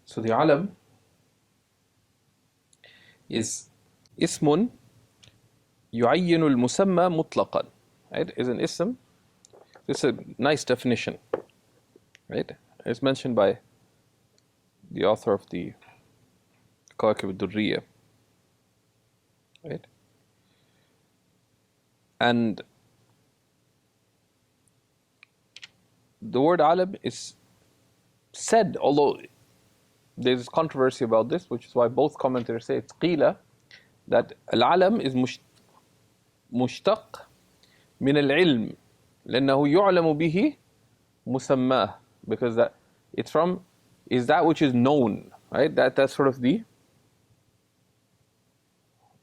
So the alam is ismun yu'ayyinu al-musamma mutlaqan. Right? Is an ism. This is a nice definition. Right? It's mentioned by the author of the Kawakib al-Durriya. Right? And the word alam is said, although there's controversy about this, which is why both commentators say it's qila, that al-alam is mushtaq min al-ilm, لأنه يعلم به مسماه, because that it's from is that which is known, right? That's sort of the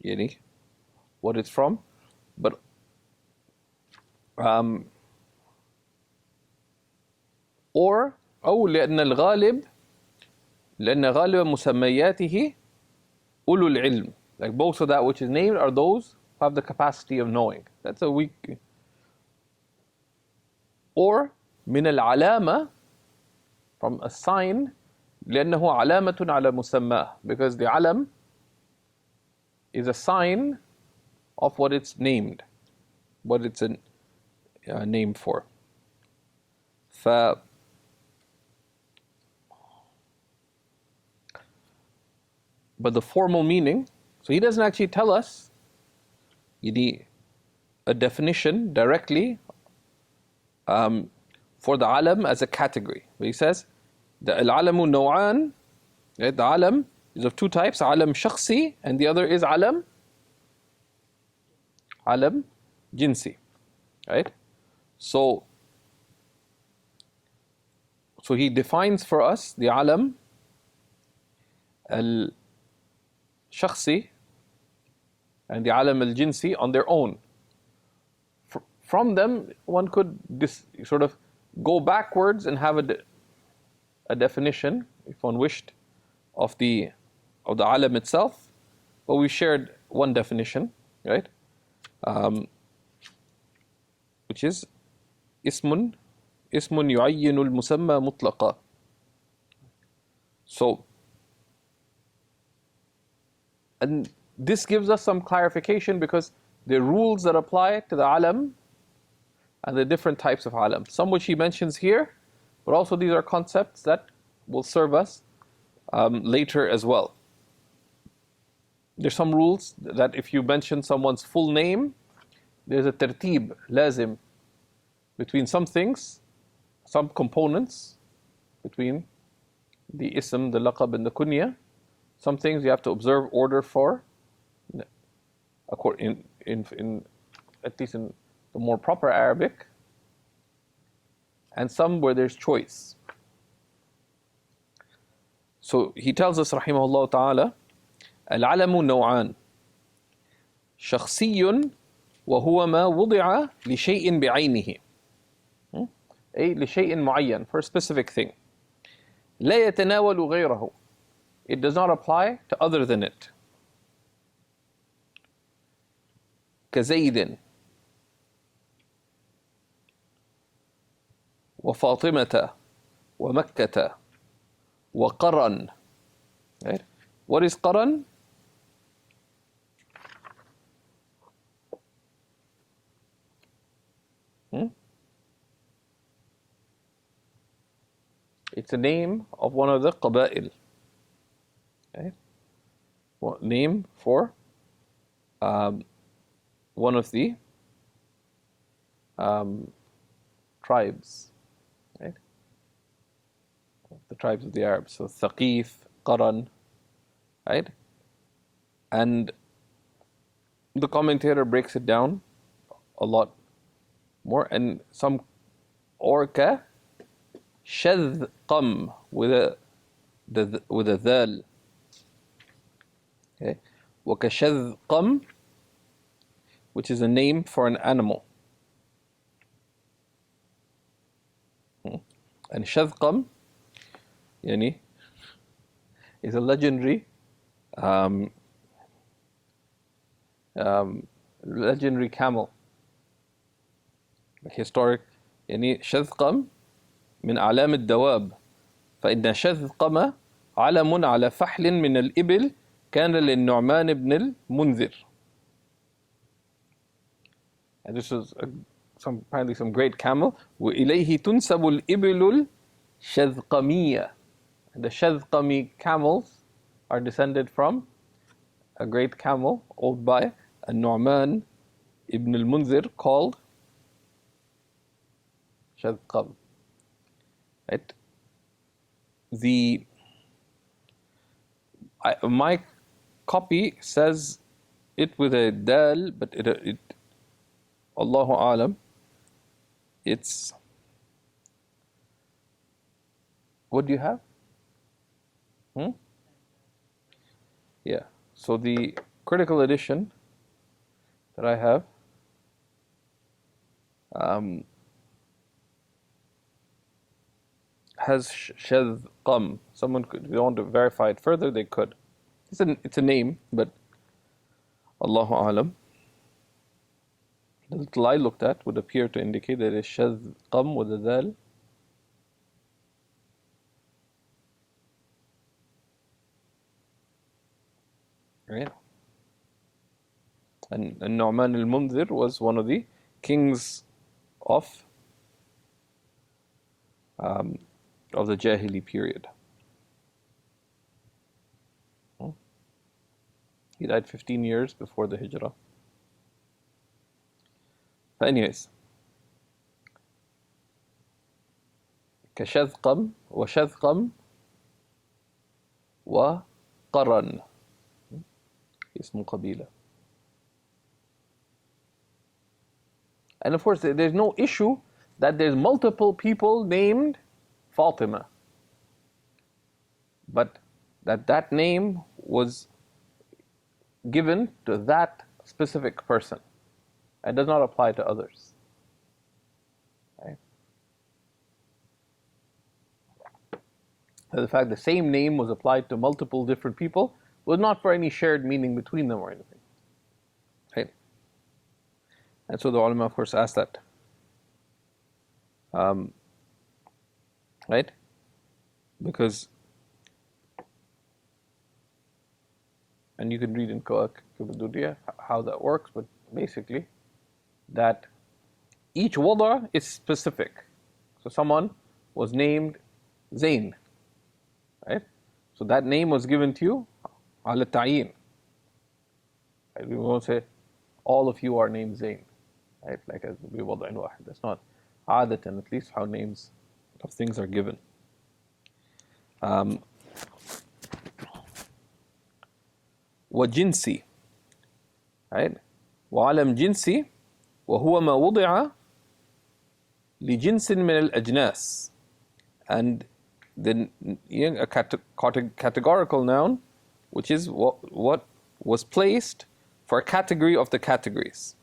yani, what it's from, but or أو لأن الغالب لأن غالب مسمياته أولو العلم, like both of that which is named are those who have the capacity of knowing. That's a weak. Or من العلامة, from a sign, لأنه علامة على مسماه, because the alam is a sign of what it's named, what it's a name for. But the formal meaning, so he doesn't actually tell us a definition directly for the alam as a category. But he says the al-alamu naw'an, right? The alam is of two types, alam shakhsi, and the other is alam jinsi, right? So he defines for us the alam al-shakhsi and the alam al-jinsi on their own. From them, one could sort of go backwards and have a definition, if one wished, of the alam itself. But we shared one definition, right? Which is ismun yu'ayyinu al-musamma mutlaqa. So, and this gives us some clarification, because the rules that apply to the alam and the different types of alam, some which he mentions here, but also these are concepts that will serve us later as well. There's some rules that if you mention someone's full name, there's a tertib, lazim, between some things, some components, between the ism, the laqab, and the kunya. Some things you have to observe order for, in at least in the more proper Arabic, and some where there's choice. So he tells us, rahimahullah ta'ala, al-alamu naw'an, shakhsiyun wa huwa ma wudi'a li shay'in bi'aynihi, ay li shay'in mu'ayyan, for a specific thing. La yatanawalu ghayrahu, it does not apply to other than it. كزيد وفاطمة ومكة وقرن. Right? What is qaran? It's a name of one of the qaba'il. Okay? Name for one of the tribes, right? The tribes of the Arabs. So Thaqif, Qaran, right? And the commentator breaks it down a lot more, and some orca shadqam with a dhal. Okay, وكشذقم, which is a name for an animal. And shadqam, yani, is a legendary camel, like historic. يعني شذقم من أعلام الدواب، فإن شذقم علم على فحل من الإبل كان للنعمان بن المنذر. And this is apparently some great camel. وإليه تنسب الإبل الشذقمية. And the Shadhqami camels are descended from a great camel owned by a Nu'man ibn al-Munzir called Shadhqam. Right? My copy says it with a dal, but Allahu alam, it's, what do you have? Yeah. So the critical edition that I have has Shadhqam. Someone could, if they want to verify it further, they could. It's a name, but Allahu alam. The little I looked at would appear to indicate that it's Shadhqam with a dal. Right? And Nu'man al-Munzir was one of the kings of the Jahili period. He died 15 years before the Hijrah. But anyways, كشذقم وشذقم وقرن اسم قبيلة. And of course, there's no issue that there's multiple people named Fatima, but that name was given to that specific person. It does not apply to others. Right? So the fact the same name was applied to multiple different people was not for any shared meaning between them or anything. Right? And so the ulama, of course, asked that. Right? Because, and you can read in Kawakib how that works, but basically, that each wada is specific. So someone was named Zain, right? So that name was given to you ala ta'yin. Right? We won't say all of you are named Zain, right? Like as we wada'in wahid. That's not adatan, at least how names of things are given. وجنسي, right? وعلم جنسي وهو ما وضع لجنس من الأجناس. And then a categorical noun, which is what was placed for a category of the categories.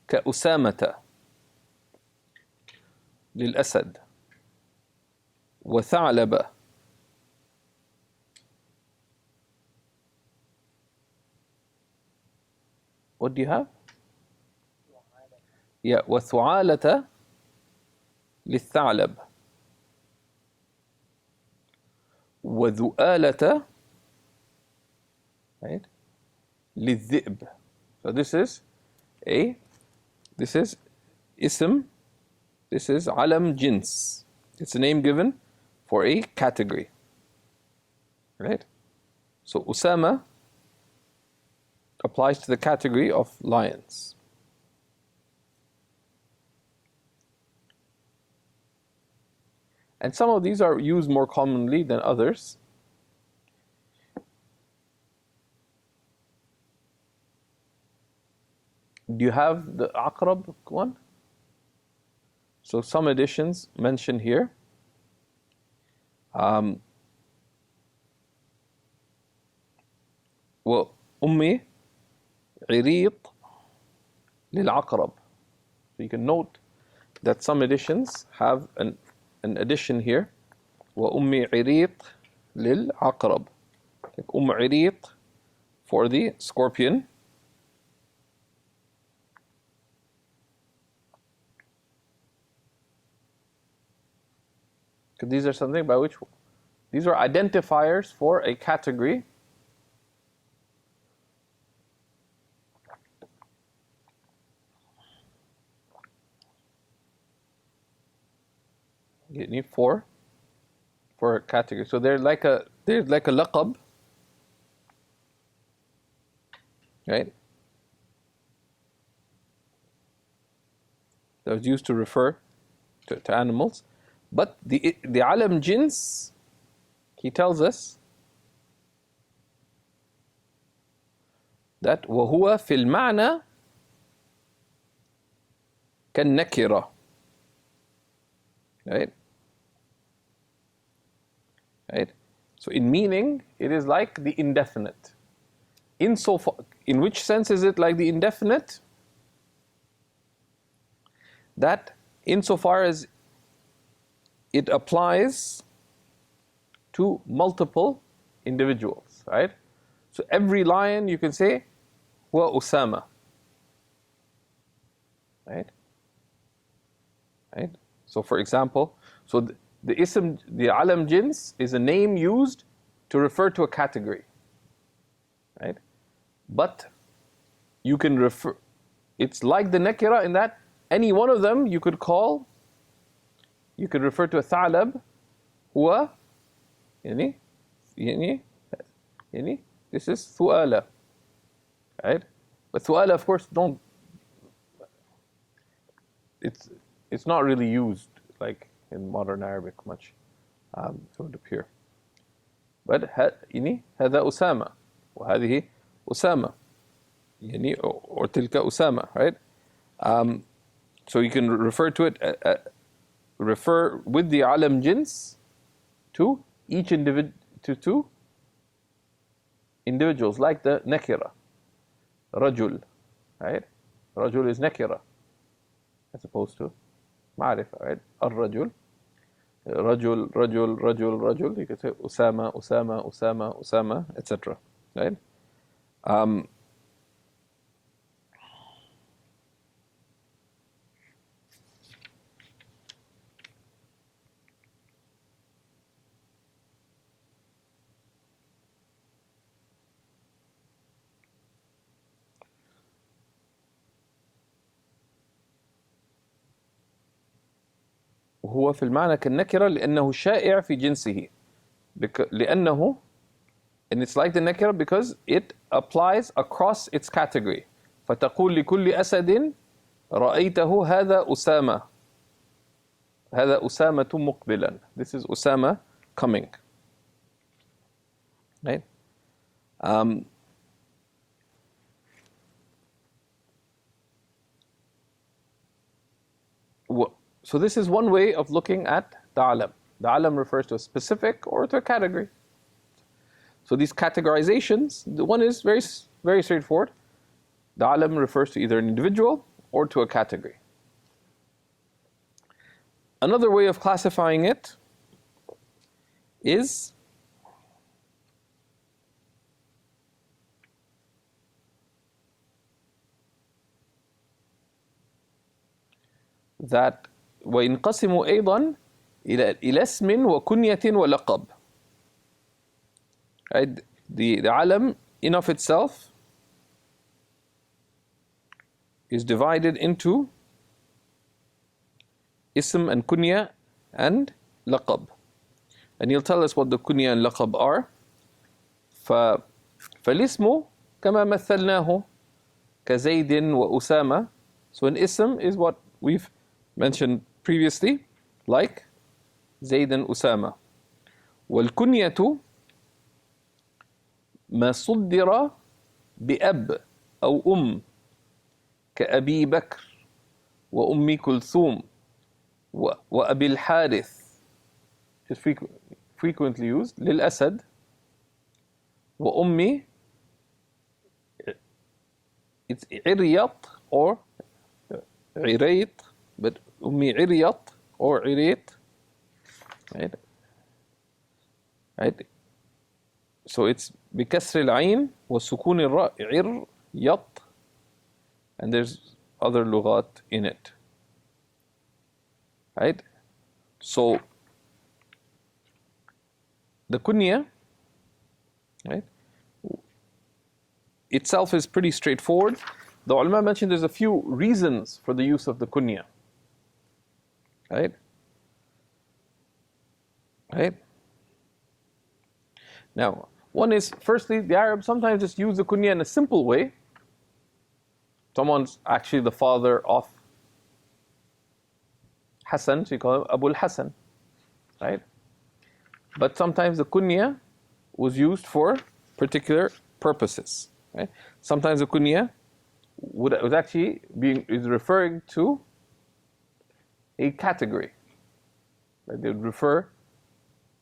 كأسامة للأسد وثعلبة What do you have? Yeah, وثعالة للثعلب وذؤالة, right, للذئب. So this is ism, this is alam jins. It's a name given for a category, right? So Usama applies to the category of lions. And some of these are used more commonly than others. Do you have the Aqrab one? So some editions mention here وأمي عريط للعقرب. So you can note that some editions have an addition here. وأمي عريط للعقرب. Like عريط for the scorpion. Because these are something by which These are identifiers for a category. You need four for a category. So they're like a laqab, right? That was used to refer to animals. But the alam jins, he tells us that وهو في المعنى كالنكرة, right? Right? So in meaning, it is like the indefinite. In which sense is it like the indefinite? That insofar as it applies to multiple individuals, right? So every lion you can say huwa Usama, right? Right? So for example, the ism, the alam jins is a name used to refer to a category, right? But you can refer, it's like the nakira in that any one of them you could refer to a tha'lab, huwa, yani, this is thu'ala, right? But thu'ala, of course, it's not really used like in modern Arabic much, it would appear. But يعني هذا أسامة وهذه أسامة يعني or تلك أسامة, right? So you can refer to it, refer with the alam jins to each two individuals, like the nakira, rajul, right? Rajul is nakira as opposed to ma'rifa, right? Ar-rajul, rajul. You could say Usama, etc. Right? وهو في المعنى كالنكرة لأنه شائع في جنسه. لأنه, and it's like the nakira because it applies across its category. فتقول لكل أسد رأيته هذا أسامة. هذا أسامة مقبلا. This is Usama coming. Right? So this is one way of looking at the alam. The alam refers to a specific or to a category. So these categorizations, the one is very, very straightforward. The alam refers to either an individual or to a category. Another way of classifying it is that وينقسم أيضا إلى اسم وكنية ولقب. Right? The alam in of itself is divided into ism and kunya and laqab. And he'll tell us what the kunya and laqab are. فالاسم كما مثلناه كزيد وأسامة. So an ism is what we've mentioned previously, like Zayd and Usama. والكنية ما صدر بأب أو كأبي بكر وأم كلثوم وأبي الحارث, is frequently used, للأسد وأمي, it's عريط or عريط, but أمي عريط or عريط, right? Right? So it's بكسر العين وسكون الراء عريط, and there's other لغات in it. Right? So the kunya, right, itself is pretty straightforward. The ulama mentioned there's a few reasons for the use of the kunya. Right? Right? Now, one is, firstly, the Arabs sometimes just use the kunya in a simple way. Someone's actually the father of Hassan, so you call him Abu al-Hassan. Right? But sometimes the kunya was used for particular purposes. Right? Sometimes the kunya was actually is referring to a category. Like they would refer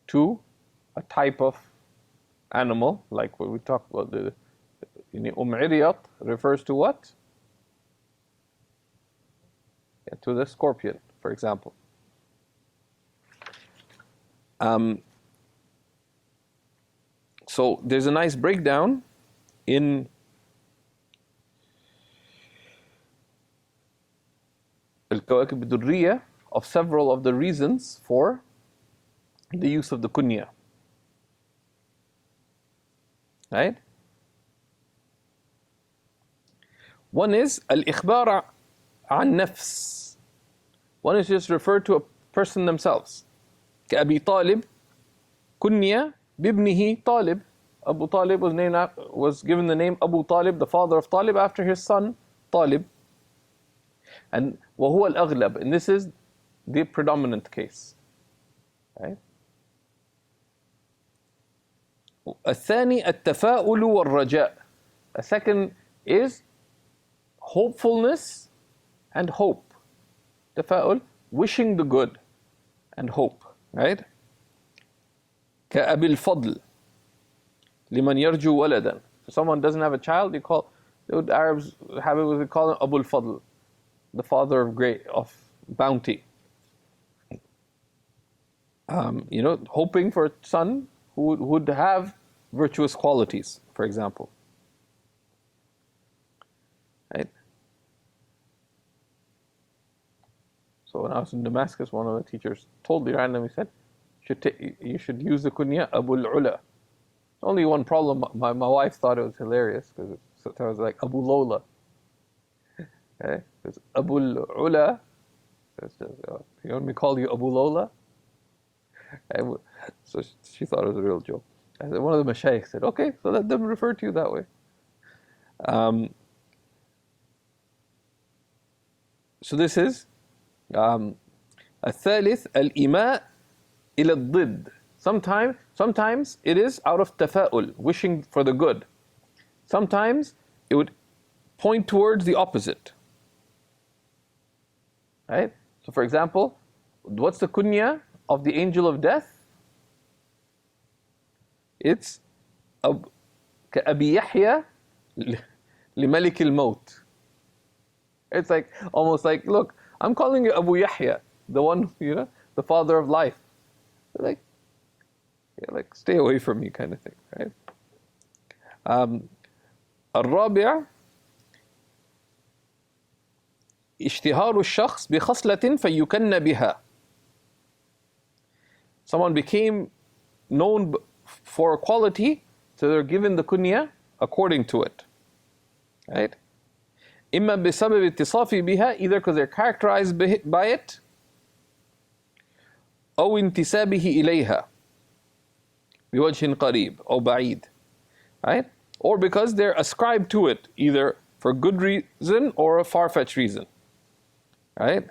to a type of animal, like what we talked about. The Iriyat refers to what? Yeah, to the scorpion, for example. So there's a nice breakdown in al-Kawakib al-Durriya of several of the reasons for the use of the kunya. Right? One is al-ikhbar an nafs. One is just referred to a person themselves. كأبي طالب كنيا بابنه طالب. Abu Talib was given the name Abu Talib, the father of Talib, after his son Talib. And وهو الأغلب, and this is the predominant case. Right? الثاني التفاؤل والرجاء. A second is hopefulness and hope. تفاؤل, wishing the good and hope. Right? كأبي الفضل لمن يرجو ولدا. So someone doesn't have a child, the Arabs have it, they call him Abu al-Fadl, the father of bounty. Hoping for a son who would have virtuous qualities, for example. Right? So when I was in Damascus, one of the teachers told me randomly, he said, you should use the kunya Abu al-Ula. Only one problem, my wife thought it was hilarious, because it was like Abu Lola. Okay? It's Abu al-Ula. You want me to call you Abu Lola? So she thought it was a real joke. I said, one of the Shaykh said, okay, so let them refer to you that way. So this is الثالث الإيماء إلى الضد. Sometimes it is out of tafa'ul, wishing for the good. Sometimes it would point towards the opposite. Right? So for example, what's the kunya of the angel of death? It's كأبي يحيى لملك الموت. It's like almost like, look, I'm calling you Abu Yahya, the one, the father of life. Like stay away from me, kind of thing, right? الرابع اشتهار الشخص بخصلة فيكن بها. Someone became known for a quality, so they're given the kunya according to it. Right? إما بسبب اتصافي بها, either because they're characterized by it, أو انتسابه إليها بوجه قريب أو بعيد. Right? Or because they're ascribed to it, either for good reason or a far-fetched reason. Right?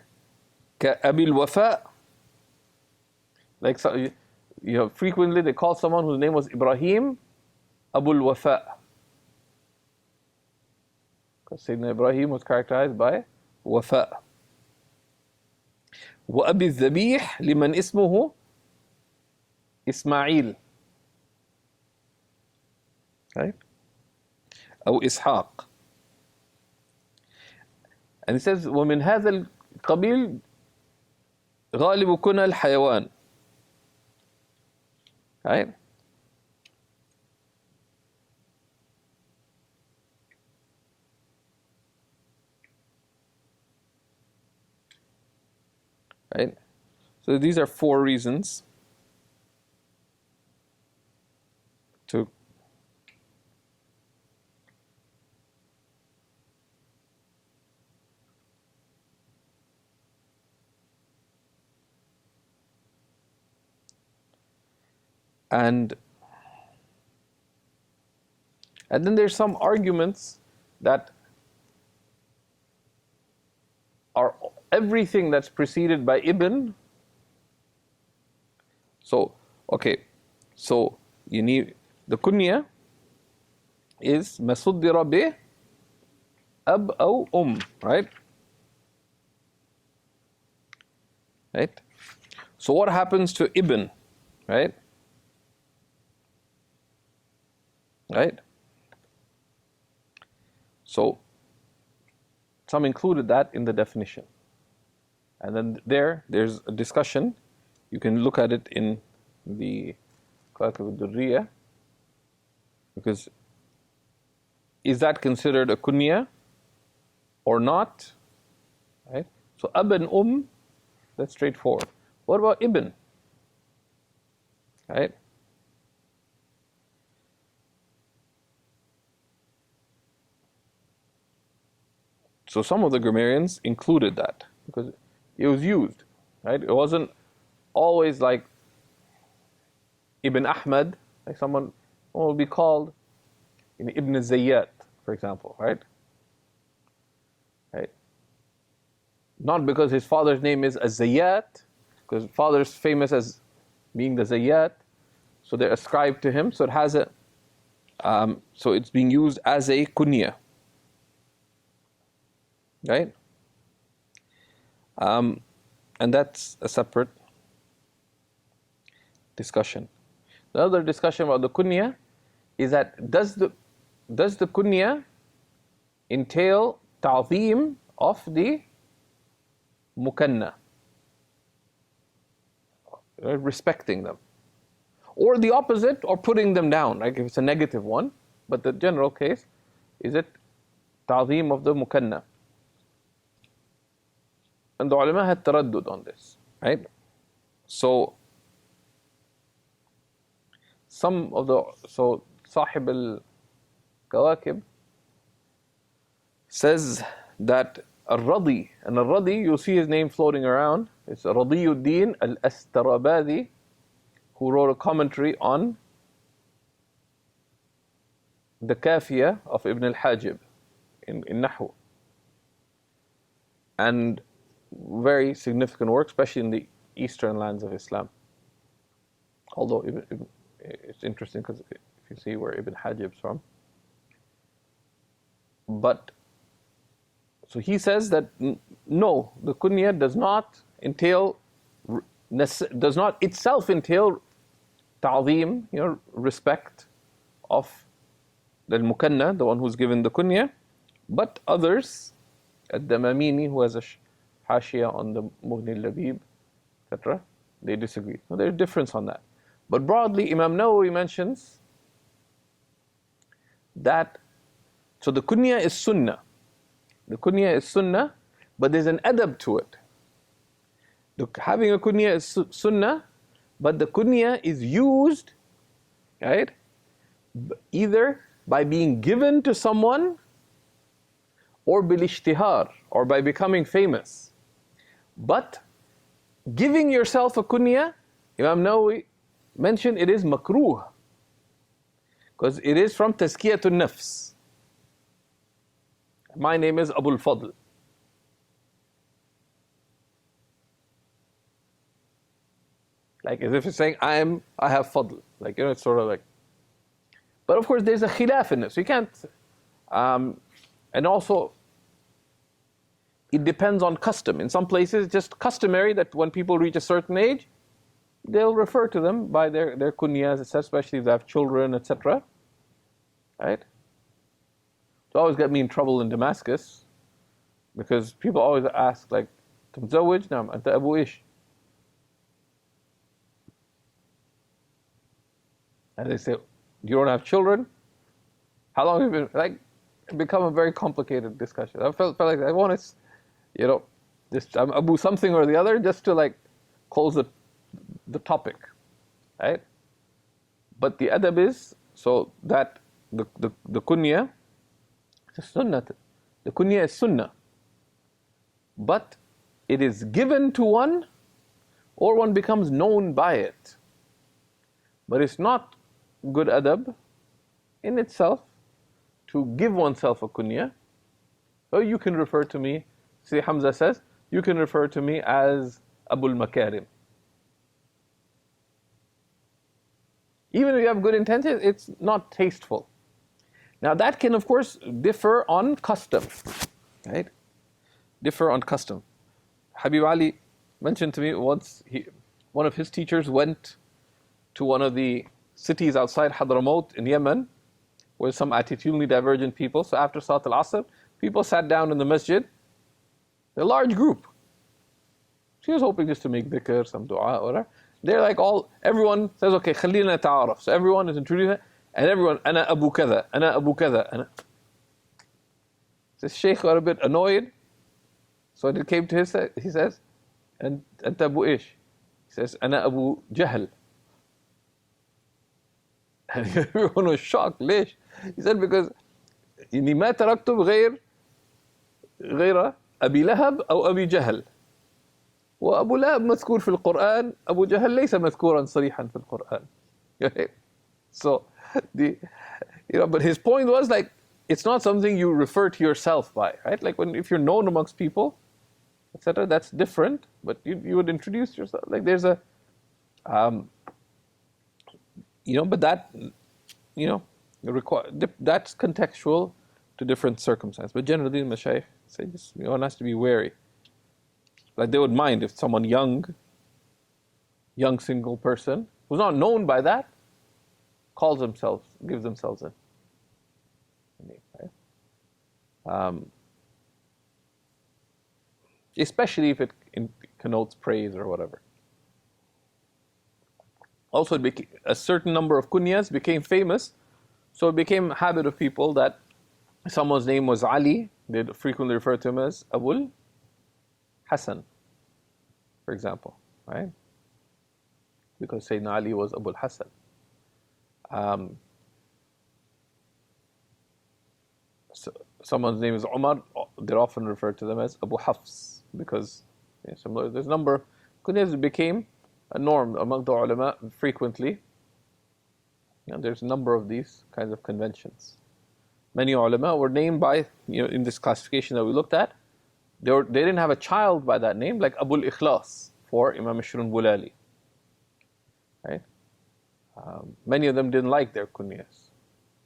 كأبي الوفاء. Like, so, frequently they call someone whose name was Ibrahim Abu al-Wafa. Because Sayyidina Ibrahim was characterized by Wafa. وأبي الذبيح لمن اسمه إسماعيل. Right? أو إسحاق. And he says ومن هذا القبيل غالب كنى الحيوان. Right? Right? So these are 4 reasons. And then there's some arguments that are everything that's preceded by ibn. So, okay, so you need the kunya is masuddira bi ab aw right? Right? So what happens to ibn, right? Right? So some included that in the definition. And then there's a discussion. You can look at it in the Kawakib al-Durriya, because is that considered a kunya or not? Right? So ab and that's straightforward. What about ibn? Right? So some of the grammarians included that because it was used, right? It wasn't always like Ibn Ahmad, like someone will be called Ibn Zayyat, for example, right? Right? Not because his father's name is Az-Zayyat, because father's famous as being the Zayyat, so they're ascribed to him. So it has a, so it's being used as a kunya, right? And that's a separate discussion. The other discussion about the kunya is that does the kunya entail ta'zeem of the mukanna, respecting them, or the opposite, or putting them down, like if it's a negative one. But the general case is it ta'zeem of the mukanna. And the ulama had taraddud on this, right? So some of the, so Sahib al-Kawakib says that al-Radi, and al-Radi, you'll see his name floating around. It's Radiyuddin al-Astarabadi, who wrote a commentary on the Kafiyah of Ibn al-Hajib in Nahu. And very significant work, especially in the eastern lands of Islam. Although it's interesting because if you see where Ibn Hajib's from. But, so he says that no, the kunya does not itself entail ta'zeem, respect of the mukanna, the one who's given the kunya, but others, Ad-Damamini, who has a Hashia on the Mughni al-Labib, etc., they disagree. So there's a difference on that. But broadly, Imam Nawawi mentions that, so the kunya is sunnah. The kunya is sunnah, but there's an adab to it. Having a kunya is sunnah, but the kunya is used, right, either by being given to someone or bil ishtihar, or by becoming famous. But giving yourself a kunya, Imam Nawawi mentioned it is makruh, because it is from tazkiyatun nafs. My name is Abul Fadl. Like as if it's saying I have fadl. Like, it's sort of like. But of course there's a khilaf in it, so you can't, and also it depends on custom. In some places it's just customary that when people reach a certain age, they'll refer to them by their kunyas, especially if they have children, etc. Right? It always got me in trouble in Damascus, because people always ask, like, "Tamzawij? Naam, anta Abu Ish." And they say, "You don't have children? How long have you been?" Like, it become a very complicated discussion. I felt like I want to, just I'm Abu something or the other, just to like close the topic, right? But the adab is so that the kunya, the sunnah, the kunya is sunnah, but it is given to one, or one becomes known by it. But it's not good adab in itself to give oneself a kunya. So you can refer to me, see Hamza says, you can refer to me as Abul Makarim. Even if you have good intentions, it's not tasteful. Now that can of course differ on custom, right? Differ on custom. Habib Ali mentioned to me once, one of his teachers went to one of the cities outside Hadramaut in Yemen, with some attitudinally divergent people. So after Salat al-Asr, people sat down in the masjid, a large group. She was hoping just to make dhikr, some dua, or whatever. They're like everyone says, okay, khalilna ta'araf. So everyone is introduced, and everyone, ana Abu Kada, ana Abu Kada, ana. So Shaykh got a bit annoyed. So when it came to his, he says, Anta Abu Ish. He says, ana Abu Jahl. And everyone was shocked. ليش? He said, because إني ما تركتم غير أبي لهب أو أبي جهل. وأبو لهب مذكور في القرآن، أبو جهل ليس مذكورا صريحا في القرآن. So, but his point was like, it's not something you refer to yourself by, right? Like if you're known amongst people, etc., that's different. But you would introduce yourself. Like there's a, but that, that's contextual to different circumstances. But generally, the Mashaykh say one has to be wary. Like they would mind if someone young single person who's not known by that gives themselves a name, right? Especially if it connotes praise or whatever. Also, a certain number of kunyas became famous, so it became a habit of people that someone's name was Ali, they'd frequently refer to him as Abul Hassan, for example, right? Because Sayyidina Ali was Abul Hassan. So someone's name is Umar, they're often referred to them as Abu Hafs, because there's a number of kunyas that became a norm among the ulama frequently. There's a number of these kinds of conventions. Many ulama were named by, in this classification that we looked at, they didn't have a child by that name, like Abul Ikhlas for Imam Ashrun Bulali. Right? Many of them didn't like their kunyas.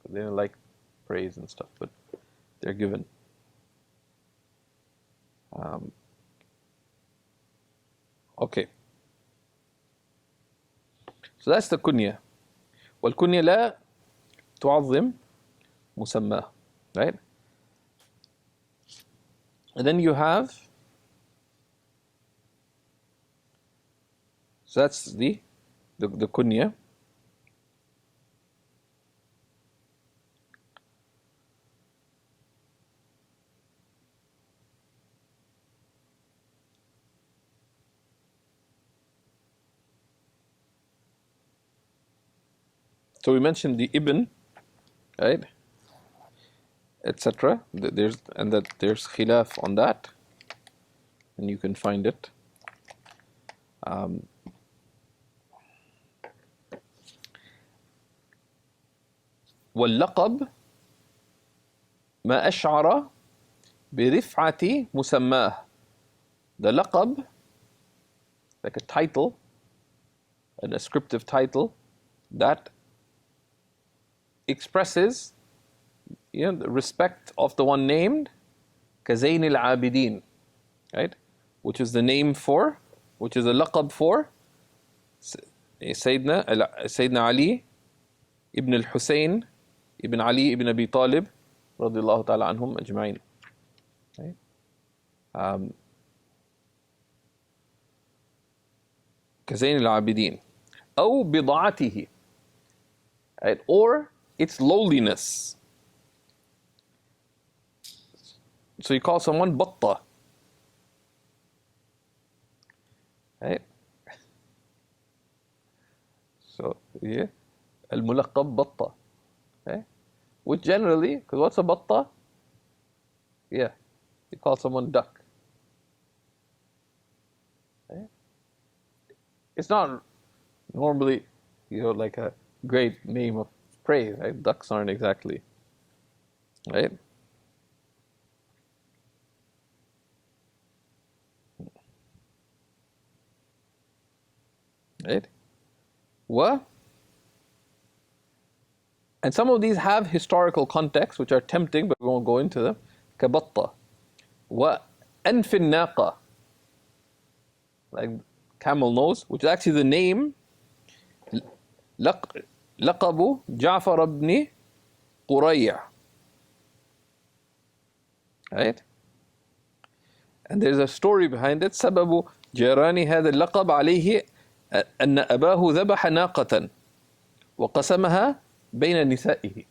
They didn't like praise and stuff, but they're given. Okay. So that's the kunya. والكنية لا تعظم مسماه, right? And then you have, so that's the kunya. So we mentioned the ibn, right, etc. There's khilaf on that, and you can find it. واللقب ما أشعر برفعة مسماه. The laqab, like a title, a descriptive title that expresses the respect of the one named, كزين العابدين, right? Which is the name for, which is a laqab for Sayyidina Ali ibn al-Husayn ibn Ali ibn Abi Talib radiyallahu ta'ala anhum ajma'in. Right? كزين العابدين أو بضاعته, right? Or its lowliness. So you call someone batta, right? So yeah, al-mulaqab batta, okay? Which generally, because what's a batta? Yeah, you call someone duck. Okay? It's not normally like a great name of praise, right? Ducks aren't exactly, right? Right? What? And some of these have historical contexts which are tempting, but we won't go into them. كبطة وأنف الناقة, like camel nose, which is actually the name لق- لقب جعفر بن قريع, right? And there's a story behind it. سبب جيران هذا اللقب عليه أن أباه ذبح ناقة وقسمها بين نسائه.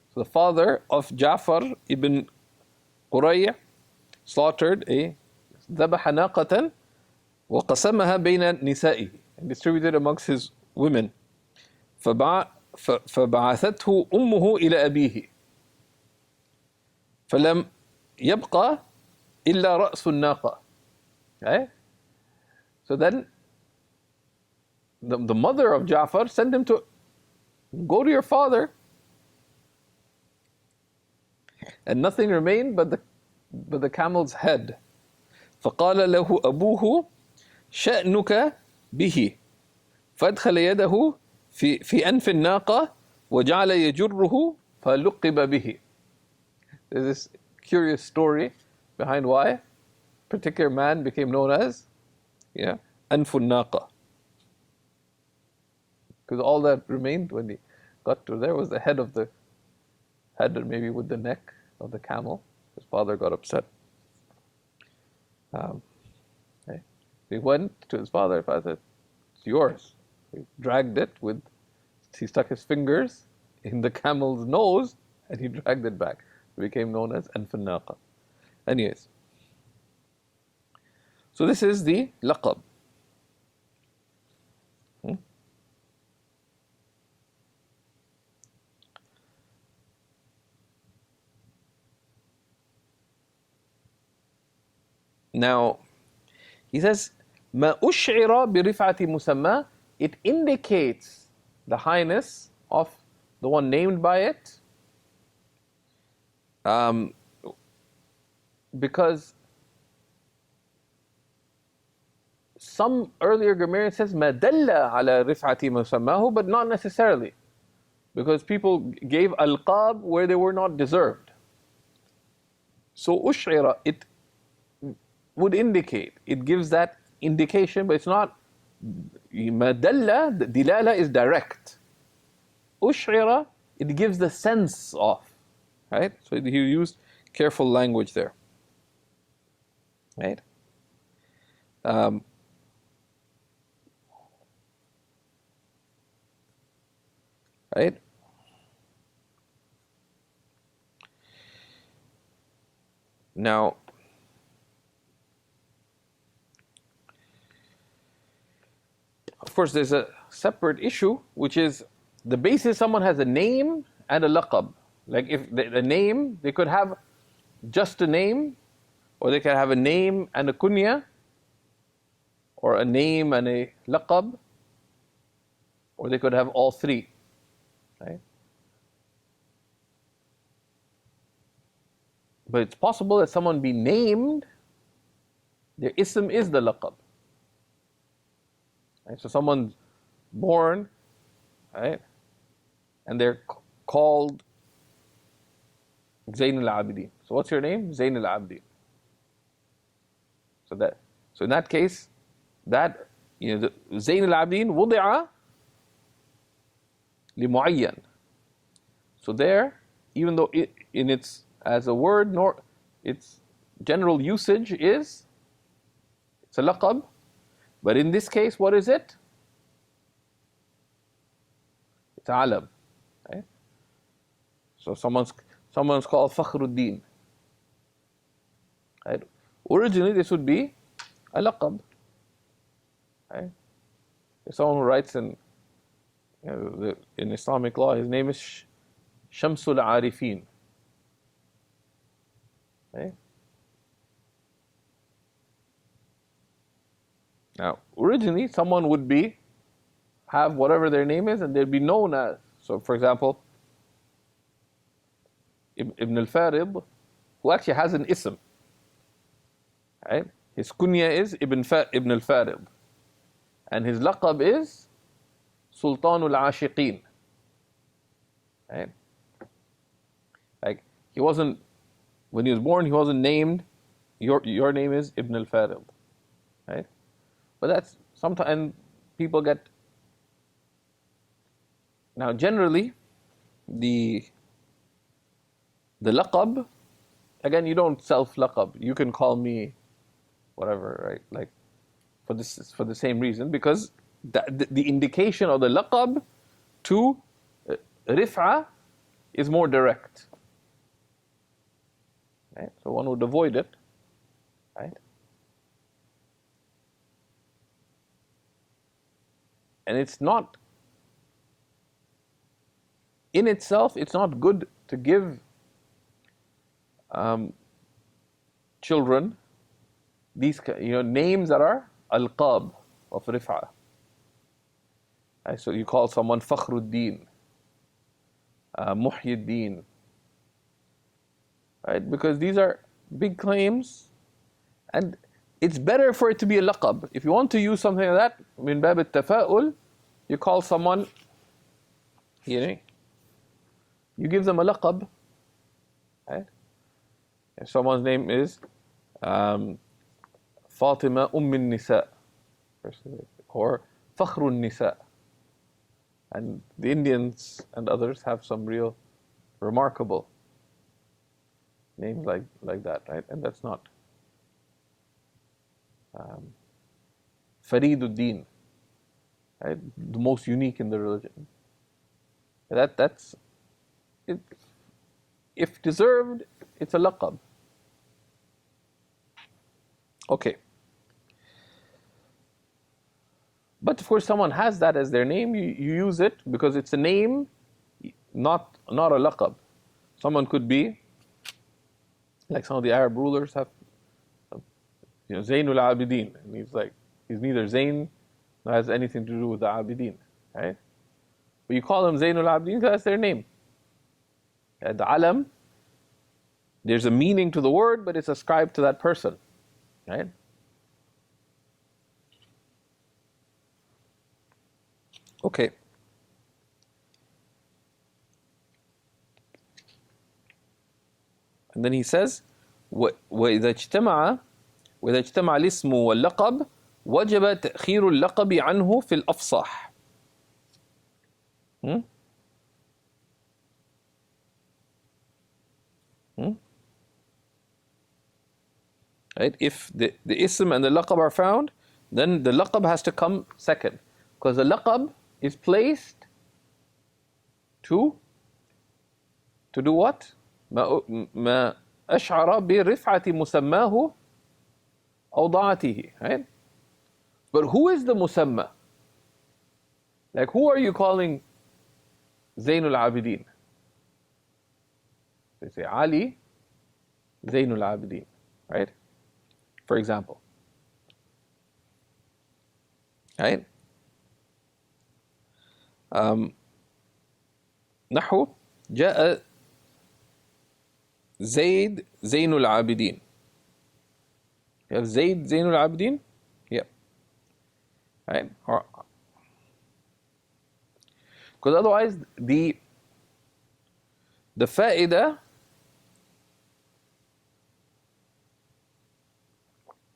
So the father of Ja'far ibn Qurayya slaughtered a ذبح ناقة وقسمها بين نسائه, and distributed amongst his women. فبعثته أمه إلى أبيه فلم يبقى إلا رأس الناقة. Okay? So then the mother of Ja'far sent him to go to your father, and nothing remained but the camel's head. فقال له أبوه شأنك به فأدخل يده في أنف الناقة وجعل يجره فلقب به. There's this curious story behind why a particular man became known as أنف الناقة. Because all that remained when he got to there was the head, maybe with the neck of the camel. His father got upset. Okay. He went to his father. His father said, "It's yours." He dragged it he stuck his fingers in the camel's nose and he dragged it back. It became known as Anf al-Naqa. Anyways, so this is the laqab. Now, he says, ما أشعر برفعة مسمى, it indicates the highness of the one named by it, because some earlier grammarian says ما دل على رفعة مسماه, but not necessarily, because people gave alqab where they were not deserved. So أشعر, it would indicate, it gives that indication, but it's not. Madalla, dilala is direct. Ush'ira, it gives the sense of, right? So he used careful language there, right? Right? Now, of course, there's a separate issue, which is the basis someone has a name and a laqab. Like if the name, they could have just a name, or they could have a name and a kunya, or a name and a laqab, or they could have all three, right? But it's possible that someone be named, their ism is the laqab. Right? So someone's born, right, and they're called Zayn al-Abidin. So what's your name? Zayn al-Abidin. So in that case, that the Zayn al-Abidin wudi'a li-mu'ayyan. So there, even though in its as a word, nor its general usage it's a laqab, but in this case, what is it? It's alam, right? So someone's called Fakhruddin, right? Originally, this would be a laqab, right? If someone who writes in Islamic law, his name is Shamsul Arifin, right? Now, originally, someone would be have whatever their name is, and they'll be known as. So, for example, Ibn al-Farid, who actually has an ism, right? His kunya is Ibn al-Farid, and his laqab is Sultan al-Ashiqeen, right? Like, he wasn't, when he was born, he wasn't named, your name is Ibn al-Farid, right? But that's sometimes people get. Now, generally, the laqab, again, you don't self-laqab. You can call me whatever, right? Like, for the same reason, because the indication of the laqab to rif'a is more direct, right? So one would avoid it, right? And it's not, in itself, it's not good to give children these names that are alqab of rif'a. Right? So you call someone Fakhruddin, Muhyiddin, right? Because these are big claims, and it's better for it to be a laqab. If you want to use something like that, min bab al-tafa'ul, you call someone, you give them a laqab, right? If someone's name is Fatima Nisa, or Fakhrun Nisa, and the Indians and others have some real remarkable names like that, right? And that's not Fariduddin, right? The most unique in the religion. That's it. If deserved, it's a laqab. Okay. But of course, someone has that as their name. You use it because it's a name, not a laqab. Someone could be, like some of the Arab rulers have, Zainul Abidin, and he's neither Zain nor has anything to do with the Abidin, right? But you call them Zainul Abidin because that's their name. The alam, there's a meaning to the word, but it's ascribed to that person, right? Okay. And then he says, وإذا اجتمع الاسم واللقب وجب تأخير اللقب عنه في الأفصح. Right? If the ism and the laqab are found, then the laqab has to come second, because the laqab is placed to do what? ما أشعر برفعة مسماه أو ضاعته, right? But who is the musamma? Like, who are you calling Zainul Abidin? They say Ali Zainul Abidin, right? For example, right? نحو جاء زيد زين العابدين. You have Zayd Zainul Abidin? Yeah. Right? Because otherwise, the fa'idah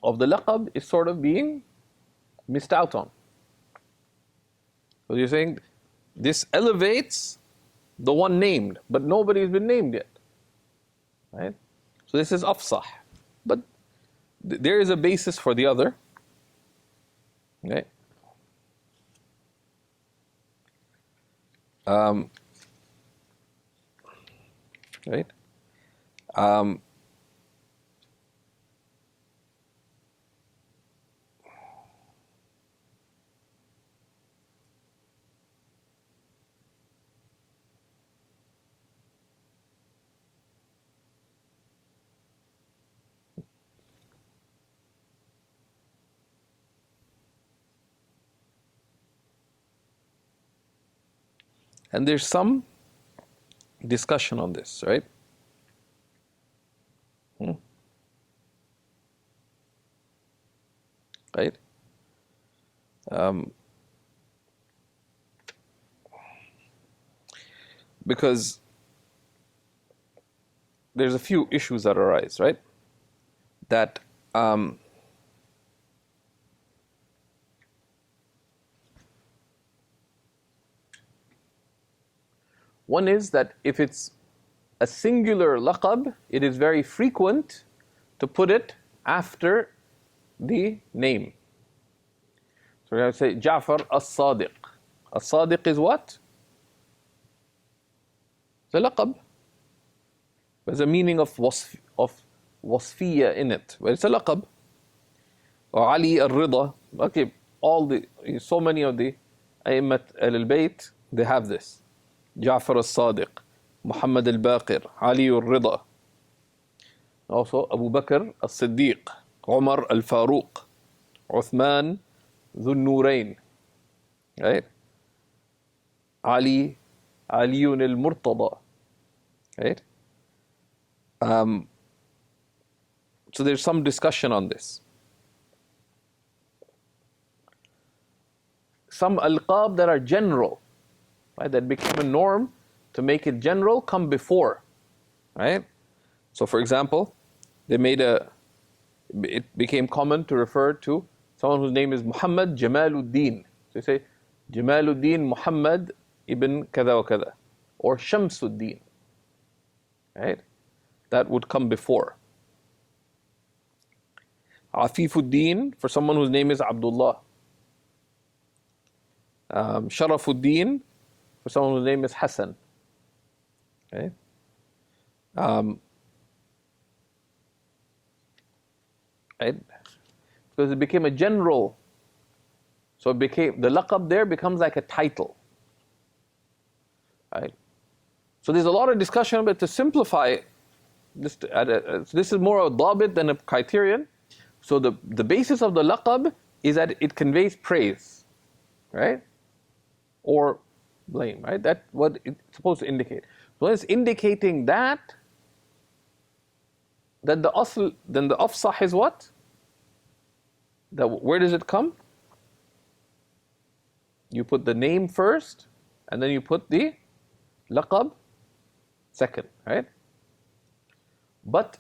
of the laqab is sort of being missed out on. So you're saying this elevates the one named, but nobody's been named yet. Right? So this is afsah. But there is a basis for the other. Okay? Right? And there's some discussion on this, right? Right? Because there's a few issues that arise, right? That one is that if it's a singular laqab, it is very frequent to put it after the name. So we're going to say Ja'far as-Sadiq. As-Sadiq is what? The laqab. There's a meaning of wasfiyya in it, but it's a laqab. Or Ali al-Rida. Okay, so many of the A'immat al-Bayt, they have this. Ja'far al-Sadiq, Muhammad al-Baqir, Ali al-Rida. Also Abu Bakr al-Siddiq, Umar al-Faruq, Uthman Dhu Nurayn. Right? Ali al-Murtada. Right? So there's some discussion on this. Some alqab that are general, right, that became a norm to make it general, come before, right? So for example, it became common to refer to someone whose name is Muhammad Jamaluddin. So you say Jamaluddin Muhammad ibn kada wa kada, or Shamsuddin, right? That would come before. Afifuddin for someone whose name is Abdullah. Sharafuddin for someone whose name is Hassan. Okay? Right? Because it became a general, so the laqab there becomes like a title. Right? So there's a lot of discussion about, to simplify this. This is more a dabit than a criterion. So the basis of the laqab is that it conveys praise, right? Or blame, right? That's what it's supposed to indicate. So when it's indicating that, then the afsah is what? Where does it come? You put the name first, and then you put the laqab second, right? But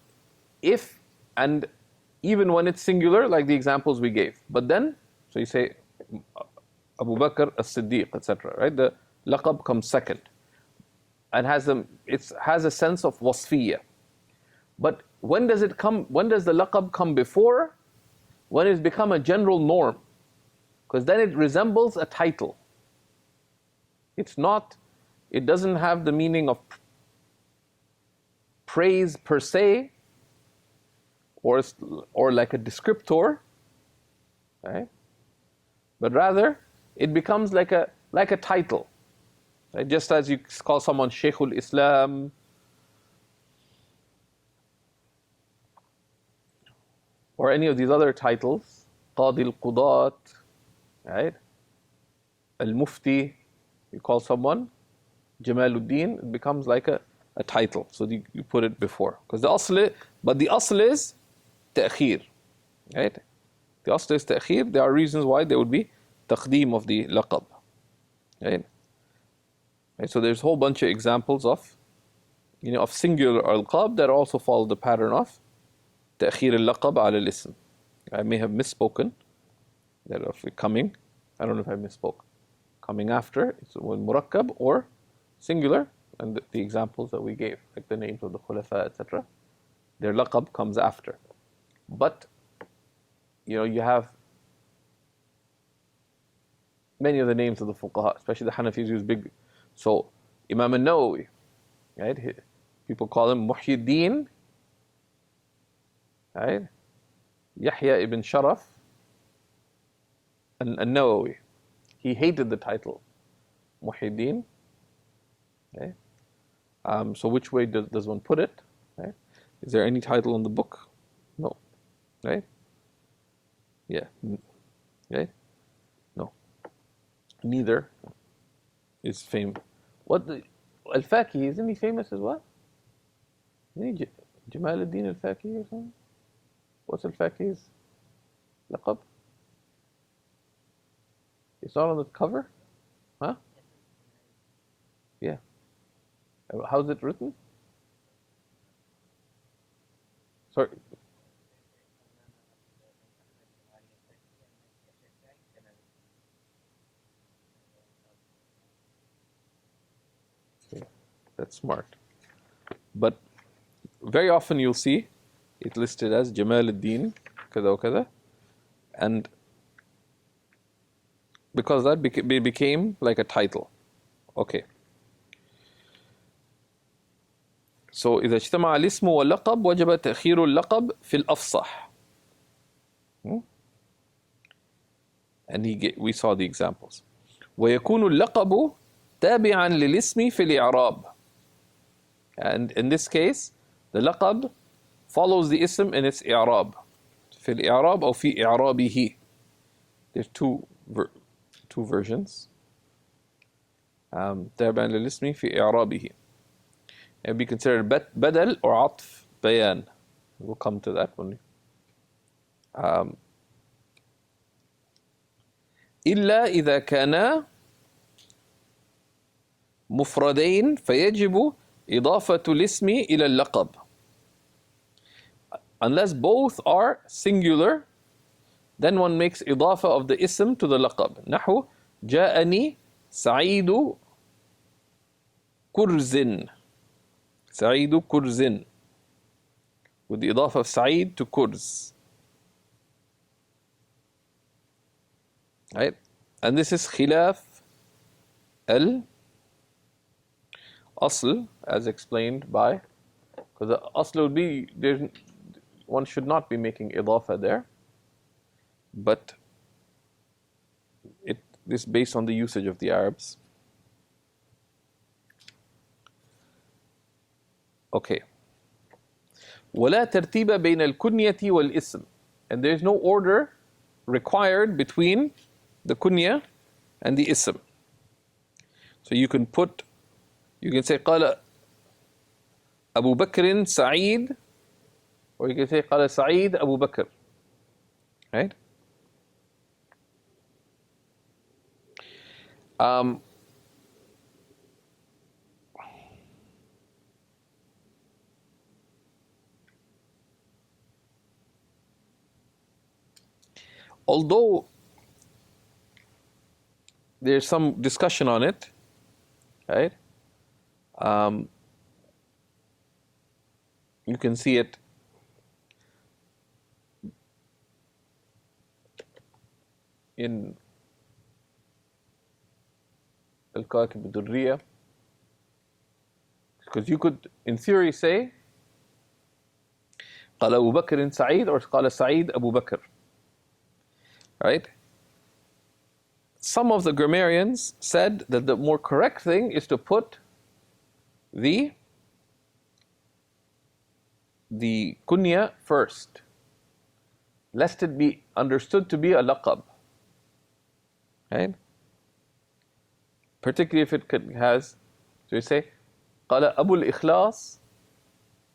even when it's singular, like the examples we gave, but then, so you say Abu Bakr as-Siddiq, etc., right? The laqab comes second, and it has a sense of wasfiyya. But when does it come? When does the laqab come before? When it's become a general norm, because then it resembles a title. It doesn't have the meaning of praise per se, or like a descriptor, right? But rather, it becomes like a title, right? Just as you call someone Shaykh al-Islam, or any of these other titles, Qadi al-Qudat, right? Al-Mufti, you call someone Jamaluddin, it becomes like a title. So you put it before. Because the asl is ta'khir, right? The asl is ta'khir. There are reasons why there would be taqdeem of the laqab, right? So there's a whole bunch of examples of singular alqab that also follow the pattern of ta'khir al-laqab ala al-ism. I may have misspoken that of coming. I don't know if I misspoke. Coming after, it's when murakkab or singular, and the examples that we gave, like the names of the khulafa, etc. Their laqab comes after. But you have many of the names of the fuqaha, especially the Hanafis, use big. So Imam al-Nawawi, right? People call him Muhyiddin, right? Yahya ibn Sharaf al-Nawawi. He hated the title Muhyiddin. Okay? So which way does one put it? Right? Is there any title in the book? No. Right? Yeah. Right? No. Neither is fame. What the Al-Faki, isn't he famous as what? Isn't he Jamal al-Din al-Faki or something? What's Al-Faki's laqab? It's not on the cover? Huh? Yeah. How's it written? Sorry. Yeah, that's smart. But very often you'll see it listed as Jamal al-Din, kada wa kada, and because that became like a title. Okay. So إذا اجتمع الاسم واللقب وجب تأخير اللقب في الأفصح. And we saw the examples. ويكون اللقب تابعا للاسم في الإعراب. And in this case, the laqab follows the ism in its i'rab. في الإعراب أو في إعرابه. There's two versions. تابعا للاسم في إعرابه. It would be considered badal or atf bayan. We'll come to that one. إلا إذا كانا مفردين فيجب إضافة الاسم إلى اللقب. Unless both are singular, then one makes إضافة of the ism to the laqab. نحو جاءني سعيد كرز. سعيد كرز. With the إضافة of سعيد to كرز. Right? And this is خلاف الأصل as explained by, because the asl would be, one should not be making إضافة there, but it is based on the usage of the Arabs. Okay. ولا ترتيب بين الكنية والاسم. And there is no order required between the kunya and the ism. So you can say قال أبو بكر سعيد, or you can say قال سعيد أبو بكر. Right? Although there's some discussion on it, right? You can see it in al-Kawakib ad-Durriya, because you could, in theory, say قال أبو بكر سعيد or قال سعيد أبو بكر. Right? Some of the grammarians said that the more correct thing is to put the kunya first, lest it be understood to be a laqab. Right? Particularly if it has, so you say, قال أبو الإخلاص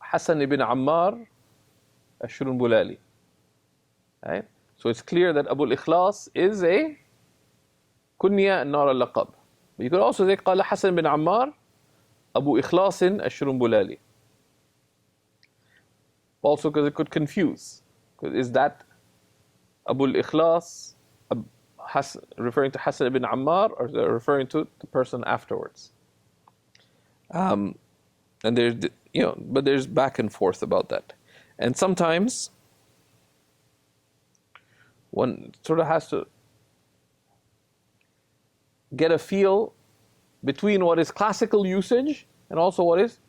حسن بن عمار الشرنبلالي. Right? So it's clear that Abu al-Ikhlas is a kunya and not a laqab. But you could also say قال حسن بن عمار أبو إخلاص الشرنبلالي. Also because it could confuse. Because is that Abu al-Ikhlas referring to Hassan ibn Ammar, or is it referring to the person afterwards? And there's, but there's back and forth about that. And sometimes one sort of has to get a feel between what is classical usage and also what is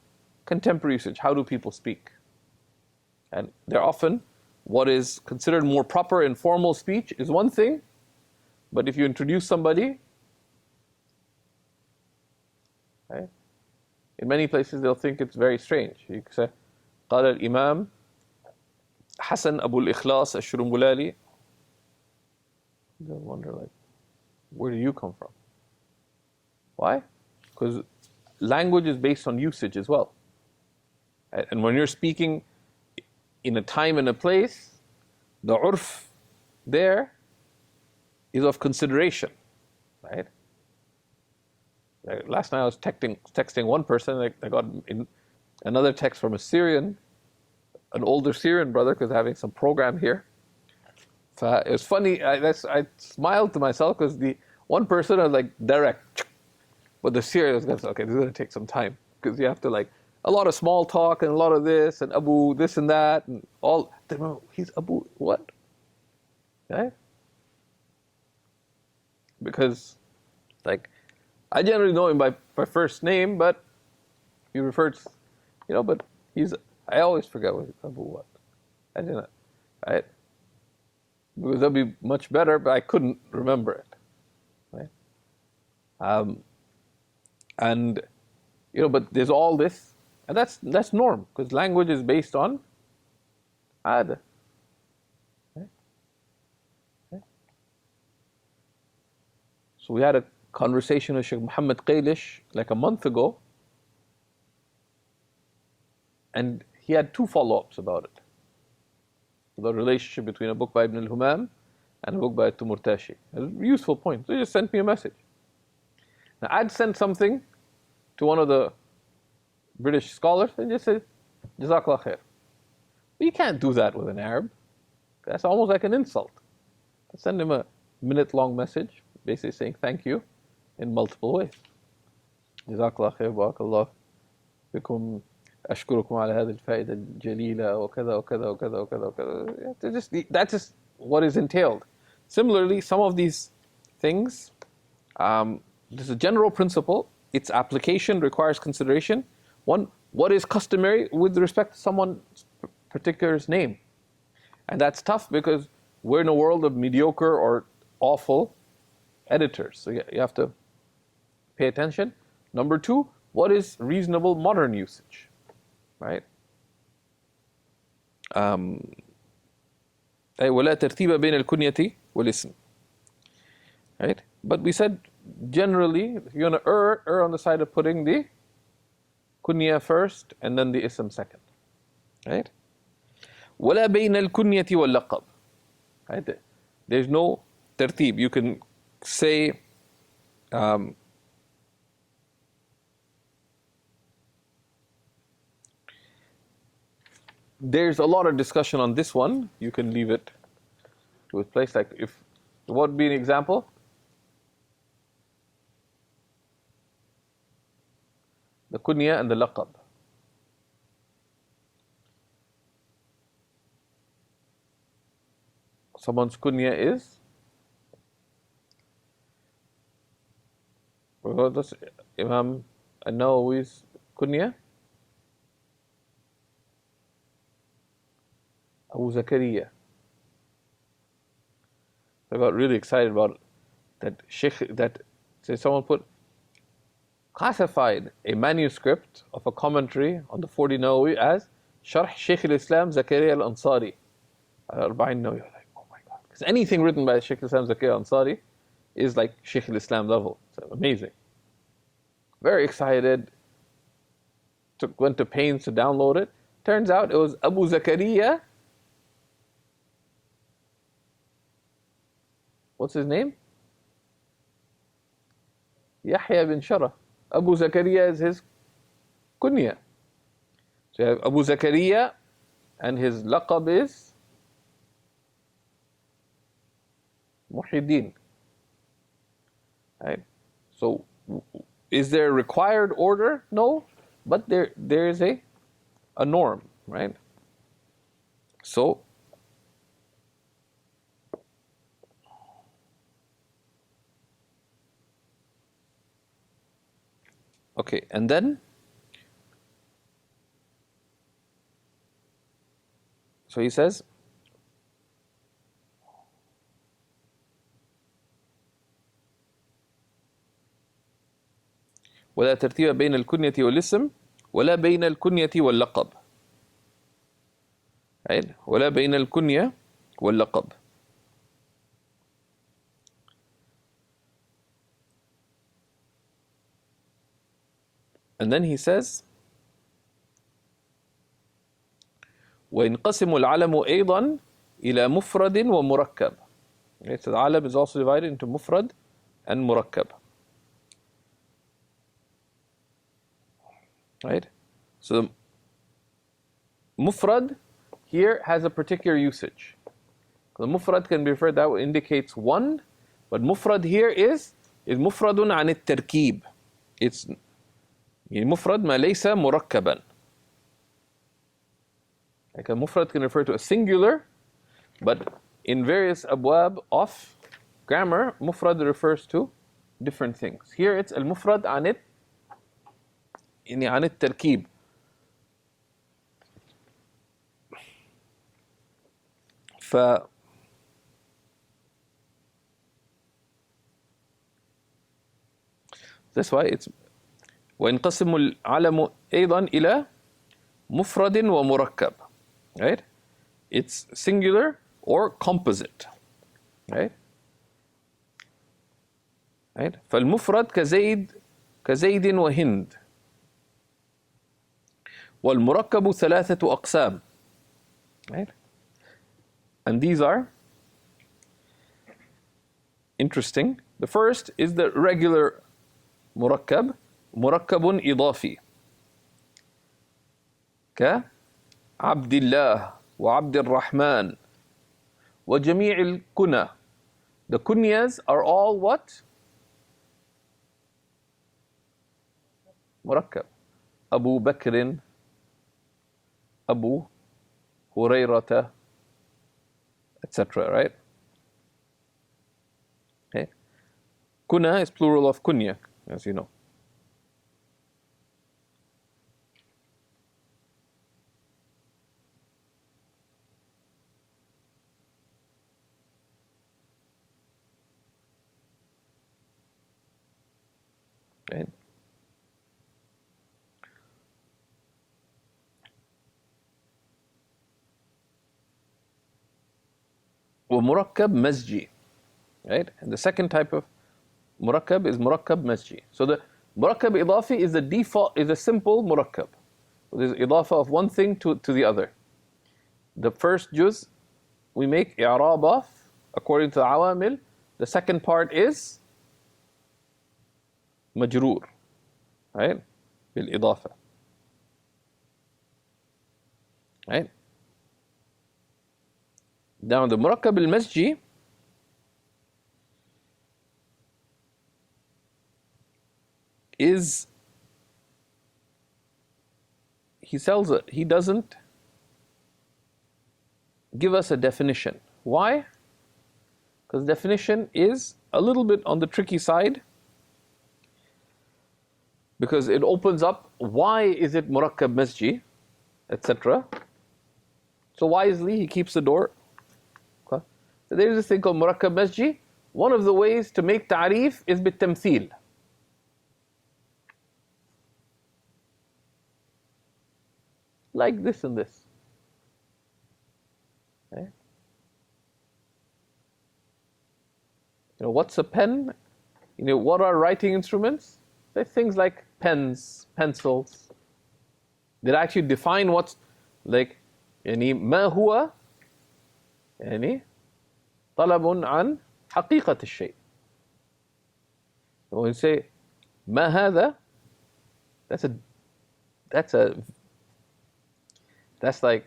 contemporary usage. How do people speak? And they're often, what is considered more proper in formal speech is one thing, but if you introduce somebody, right, in many places they'll think it's very strange. You can say, قال الإمام حسن أبو الإخلاص الشرنبلالي. They'll wonder, like, where do you come from? Why? Because language is based on usage as well. And when you're speaking in a time and a place, the urf there is of consideration, right? Like last night I was texting one person, I got in another text from a Syrian, an older Syrian brother, because having some program here. So it was funny, I smiled to myself because the one person was like direct, but the Syrian was going to say, okay, this is going to take some time, because you have to like, a lot of small talk and a lot of this, and Abu this and that, and all, he's Abu what? Right? Because, like, I generally know him by first name, but he refers, but I always forget what Abu what. I didn't, right? Because that'd be much better, but I couldn't remember it, right? And, but there's all this, and that's norm, because language is based on ad. So we had a conversation with Shaykh Muhammad Qaylish like a month ago, and he had 2 follow-ups about it. The relationship between a book by Ibn al-Humam and a book by Tumurtashi. A useful point. So he just sent me a message. Now I'd sent something to one of the British scholars and just said, Jazakallah khair. But you can't do that with an Arab. That's almost like an insult. I send him a minute-long message, basically saying thank you in multiple ways. Jazakallah khair, barakallah bikum, ashkurukum ala hadhihi al-fa'ida al-jalila, wa kadha wa kadha wa kadha wa kadha wa kadha. That's just what is entailed. Similarly, some of these things, there's a general principle, its application requires consideration. One, what is customary with respect to someone's particular's name? And that's tough because we're in a world of mediocre or awful editors. So you have to pay attention. Number 2, what is reasonable modern usage? Right? ولا ترتيب بين الكنية والاسم. Right? But we said generally, if you're going to err on the side of putting the kunya first and then the ism second. Right? ولا بين الكنية واللقب. Right? There's no tertib. You can say there's a lot of discussion on this one. You can leave it to its place. Like, what would be an example? The kunya and the laqab. Someone's kunya is, that's Imam an-Nawawi's kunya, Abu Zakaria. I got really excited about that Shaykh, someone classified a manuscript of a commentary on the 40 Nawawi as Sharh Shaykh al-Islam Zakaria al-Ansari. al-40 Nawawi. Like, oh my God. Because anything written by Shaykh al-Islam Zakaria al-Ansari is like Shaykh al-Islam level. It's amazing. Very excited. Went to pains to download it. Turns out it was Abu Zakaria. What's his name? Yahya bin Sharaf. Abu Zakaria is his kunya. So you have Abu Zakaria and his laqab is Muhyiddin. Right? So is there a required order? No, but there is a norm, right? So okay, and then so he says ولا ترتيب بين الكنية والاسم ولا بين الكنية واللقب. ولا بين الكنية واللقب. And then he says, وينقسم العلم أيضا إلى مفرد ومركب. Okay, so the alam is also divided into mufrad and murakkab. Right? So the mufrad here has a particular usage. The mufrad can be referred that indicates one, but mufrad here is mufradun عن التركيب. It's مفرد ما ليس مركبا. Like a mufrad can refer to a singular, but in various abwab of grammar, mufrad refers to different things. Here it's al-mufrad عن عن التركيب. That's why it's وينقسم العلم أيضا إلى مفرد ومركب. Right? It's singular or composite. Right? Right? فالمفرد كزيد وهند. والمركب ثلاثة أقسام. Right? And these are interesting. The first is the regular مركب إضافي كعبد الله وعبد الرحمن وجميع الكنى. The kunyas are all what? مركب. أبو بكر, أبو هريرة, etc. Right? Okay. Kuna is plural of kunya, as you know. Right? ومركب مزجي. Right? And the second type of murakkab is murakkab masji. So the murakkab idafi is the default, is a simple murakkab. There's idafa of one thing to the other. The first juz we make i'rab of according to the awamil. The second part is majroor. Right? Bil idafa. Right? Now the murakkab al-masji is, he doesn't give us a definition. Why? Because definition is a little bit on the tricky side, because it opens up why is it murakkab masji, etc. So wisely he keeps the door. Okay. So there is this thing called murakkab masji. One of the ways to make ta'rif is bit-tamthil. Like this and this. Okay. You know, what's a pen? You know, what are writing instruments? They're things like pens, pencils. They actually define what's like. يعني ما هو يعني طلب عن حقيقة الشيء. When you say ما هذا, that's like,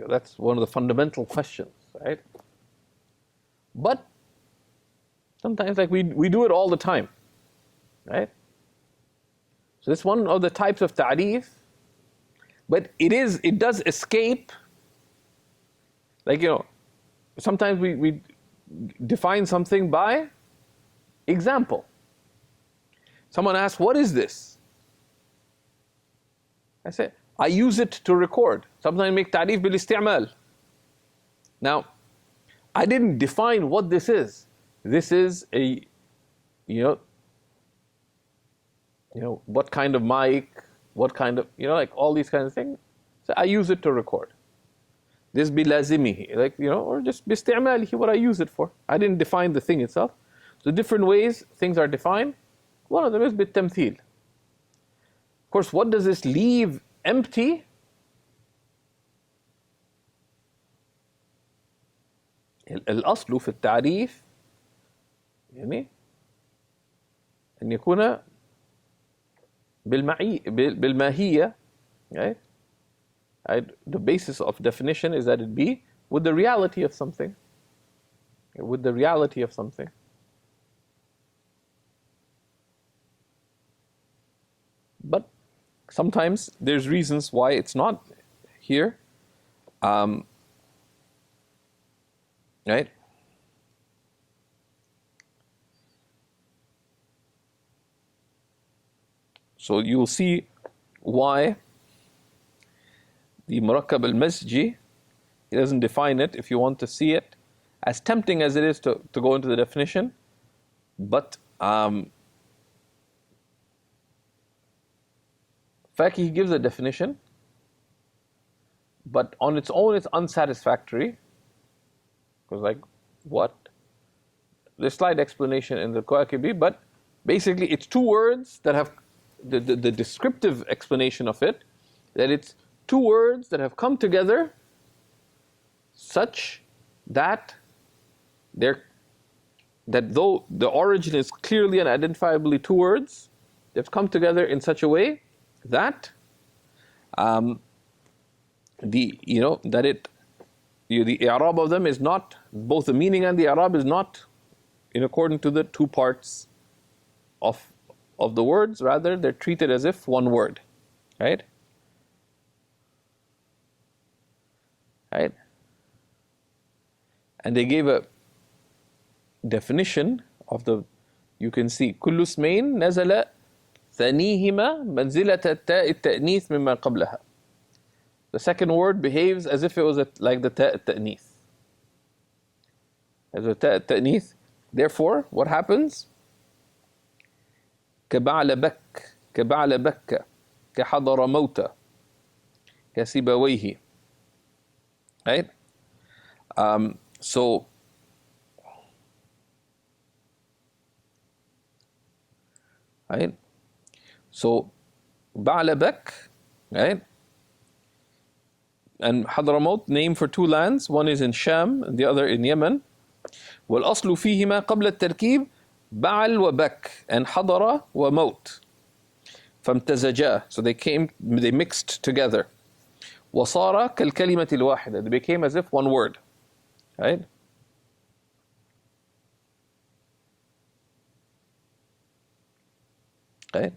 that's one of the fundamental questions, right? But sometimes like we do it all the time, right? So this is one of the types of ta'rif, but it does escape, like, you know, sometimes we define something by example. Someone asks, what is this? I say, I use it to record. Sometimes I make ta'rif bil isti'mal. Now, I didn't define what this is. This is a, you know, what kind of mic, what kind of, you know, like all these kinds of things. So I use it to record. This bilazimihi, like, you know, or just bisti'malihi, what I use it for. I didn't define the thing itself. So different ways things are defined. One of them is بالتمثيل. Of course, what does this leave empty? الأصل في التعريف يعني أن يكون بالماهية, right? The basis of definition is that it be with the reality of something. With the reality of something. But sometimes there's reasons why it's not here. Right? So you'll see why the Murakkab al-Masji, he doesn't define it if you want to see it, as tempting as it is to go into the definition. But Faki, he gives a definition, but on its own it's unsatisfactory. Because like, what? There's slight explanation in the Kawakibi, but basically it's two words that have the descriptive explanation of it, that it's two words that have come together such that though the origin is clearly and identifiably two words, they've come together in such a way that the i'rab of them is not, both the meaning and the i'rab is not in accordance to the two parts of the words. Rather, they're treated as if one word, right? Right? And they gave a definition of the, you can see, كل اسمين نزل ثانيهما منزلة التاء التأنيث مما قبلها. The second word behaves as if it was like the تاء التأنيث. As the تاء التأنيث. Therefore, what happens? كبعل بك كبعل بك كحضر موتى كسيبويه. Right? So right? So Ba'labak, right? And Hadramaut, name for two lands, one is in Sham and the other in Yemen. والأصل فيهما قبل التركيب بعل وبك and حضر وموت. فامتزجا, so they mixed together. وصار كالكلمة الواحدة, they became as if one word, right? Right?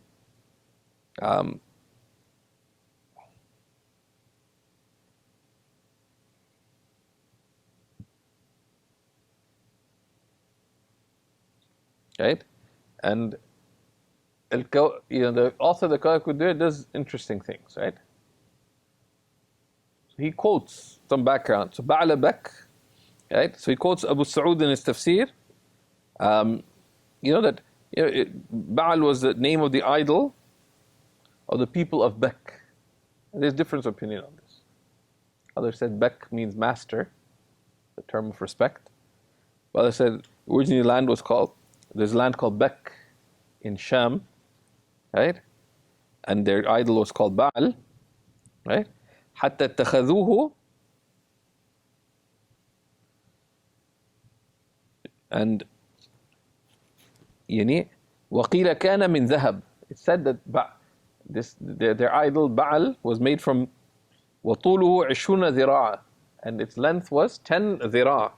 Right? And the author of the Qawaid does interesting things, right? So he quotes some background. So Ba'la Bak, right? So he quotes Abu Sa'ud in his tafsir. Ba'al was the name of the idol of the people of Bek. And there's different opinion on this. Others said Bek means master, the term of respect. Others said originally there's a land called Bek in Sham, right? And their idol was called Ba'al, right? حتى اتخذوه, and وقيل كان من ذهب. It said that their idol Ba'al was made from وطوله 20 ذراع, and its length was 10 ذراع,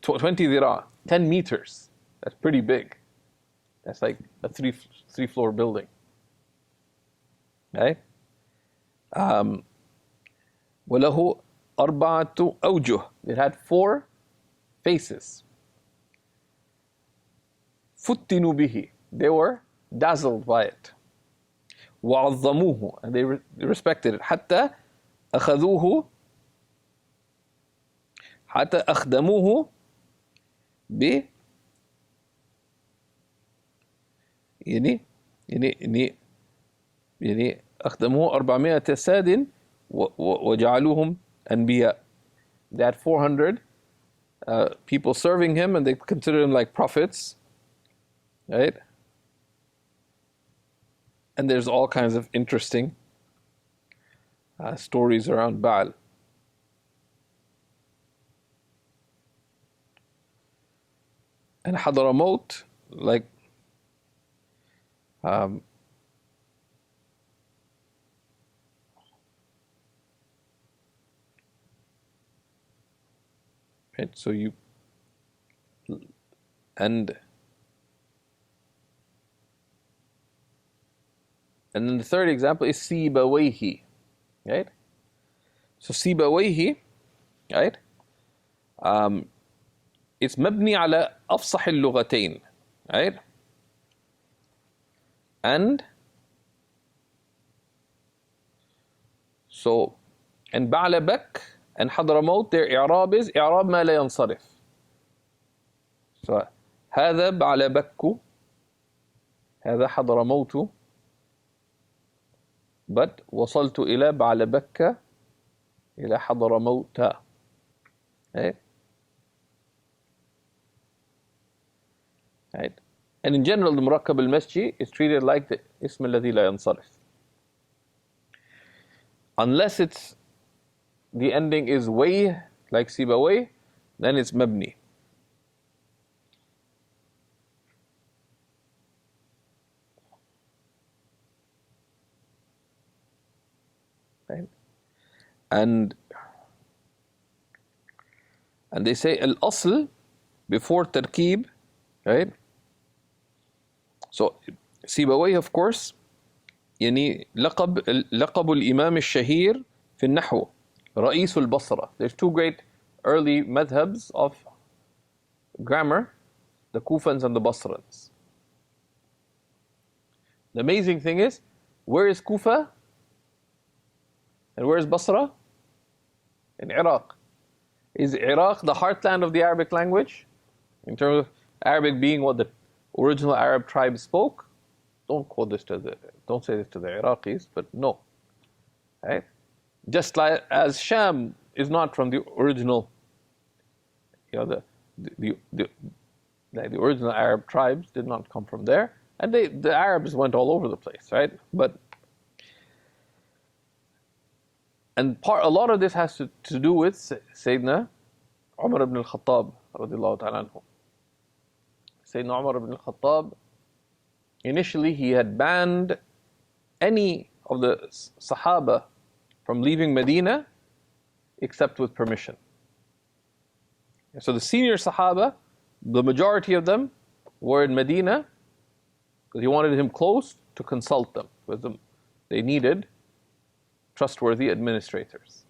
20 ذراع, 10 meters. That's pretty big. That's like a three-floor building, right? وله أربعة أوجه. It had 4 faces. فتنوا به. They were dazzled by it. وعظموه, and they respected it. حتى أخذوه حتى أخدموه ب أخدموه 400 ساد وجعلوهم أنبياء. They had 400 people serving him, and they considered him like prophets, right? And there's all kinds of interesting stories around Baal. And Hadramaut, like right, so you and then the third example is Sibawayhi, right? So Sibawayhi, right? It's مبني على أفصح اللغتين, right? And so, and Ba'labak and Hadramaut, their إعراب is إعراب ما لا ينصرف. So, هذا بعلبك, هذا حضرموت, but وصلت إلى بعلبك إلى حضرموت. Right? Right? And in general, the murakkab al-masji is treated like the ism الذي لا ينصرف. Unless it's the ending is way, like Sibaway, then it's mabni. Right? And they say al-asl before tarkib, right? So Sibawayh, of course, يعني لقب الإمام الشهير في النحو رئيس البصرة. There's two great early madhabs of grammar, the Kufans and the Basrans. The amazing thing is, where is Kufa and where is Basra? In Iraq. Is Iraq the heartland of the Arabic language? In terms of Arabic being what the original Arab tribes spoke? Don't say this to the Iraqis, but no. Right? Just like as Sham is not from the original, the original Arab tribes did not come from there, and the Arabs went all over the place, right? A lot of this has to do with Sayyidina Umar ibn al-Khattab radiallahu ta'ala anhu. Sayyidina Umar ibn al-Khattab, initially he had banned any of the Sahaba from leaving Medina except with permission. So the senior Sahaba, the majority of them were in Medina because he wanted him close to consult them with them. They needed trustworthy administrators,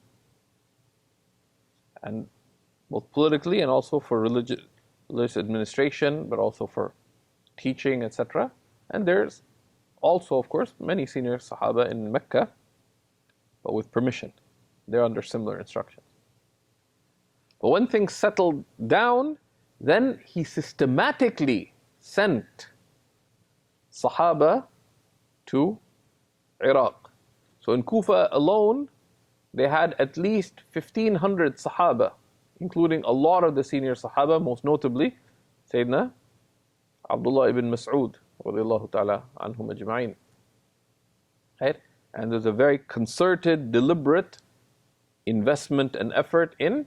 and both politically and also for religious administration, but also for teaching, etc. And there's also, of course, many senior Sahaba in Mecca, but with permission. They're under similar instructions. But when things settled down, then he systematically sent Sahaba to Iraq. So in Kufa alone, they had at least 1,500 Sahaba, including a lot of the senior Sahaba, most notably Sayyidina Abdullah ibn Mas'ud, radiallahu ta'ala anhum ajma'in. Right? And there's a very concerted, deliberate investment and effort in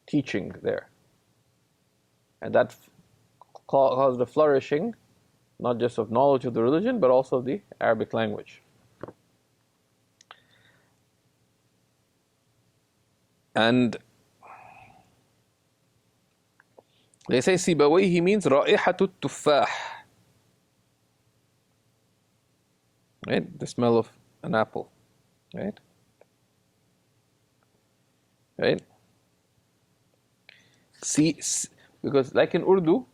teaching there. And that caused a flourishing, not just of knowledge of the religion, but also of the Arabic language. And they say Sibawayhi means رائحة التفاح. Right? The smell of an apple. Right? Right? See, because like in Urdu,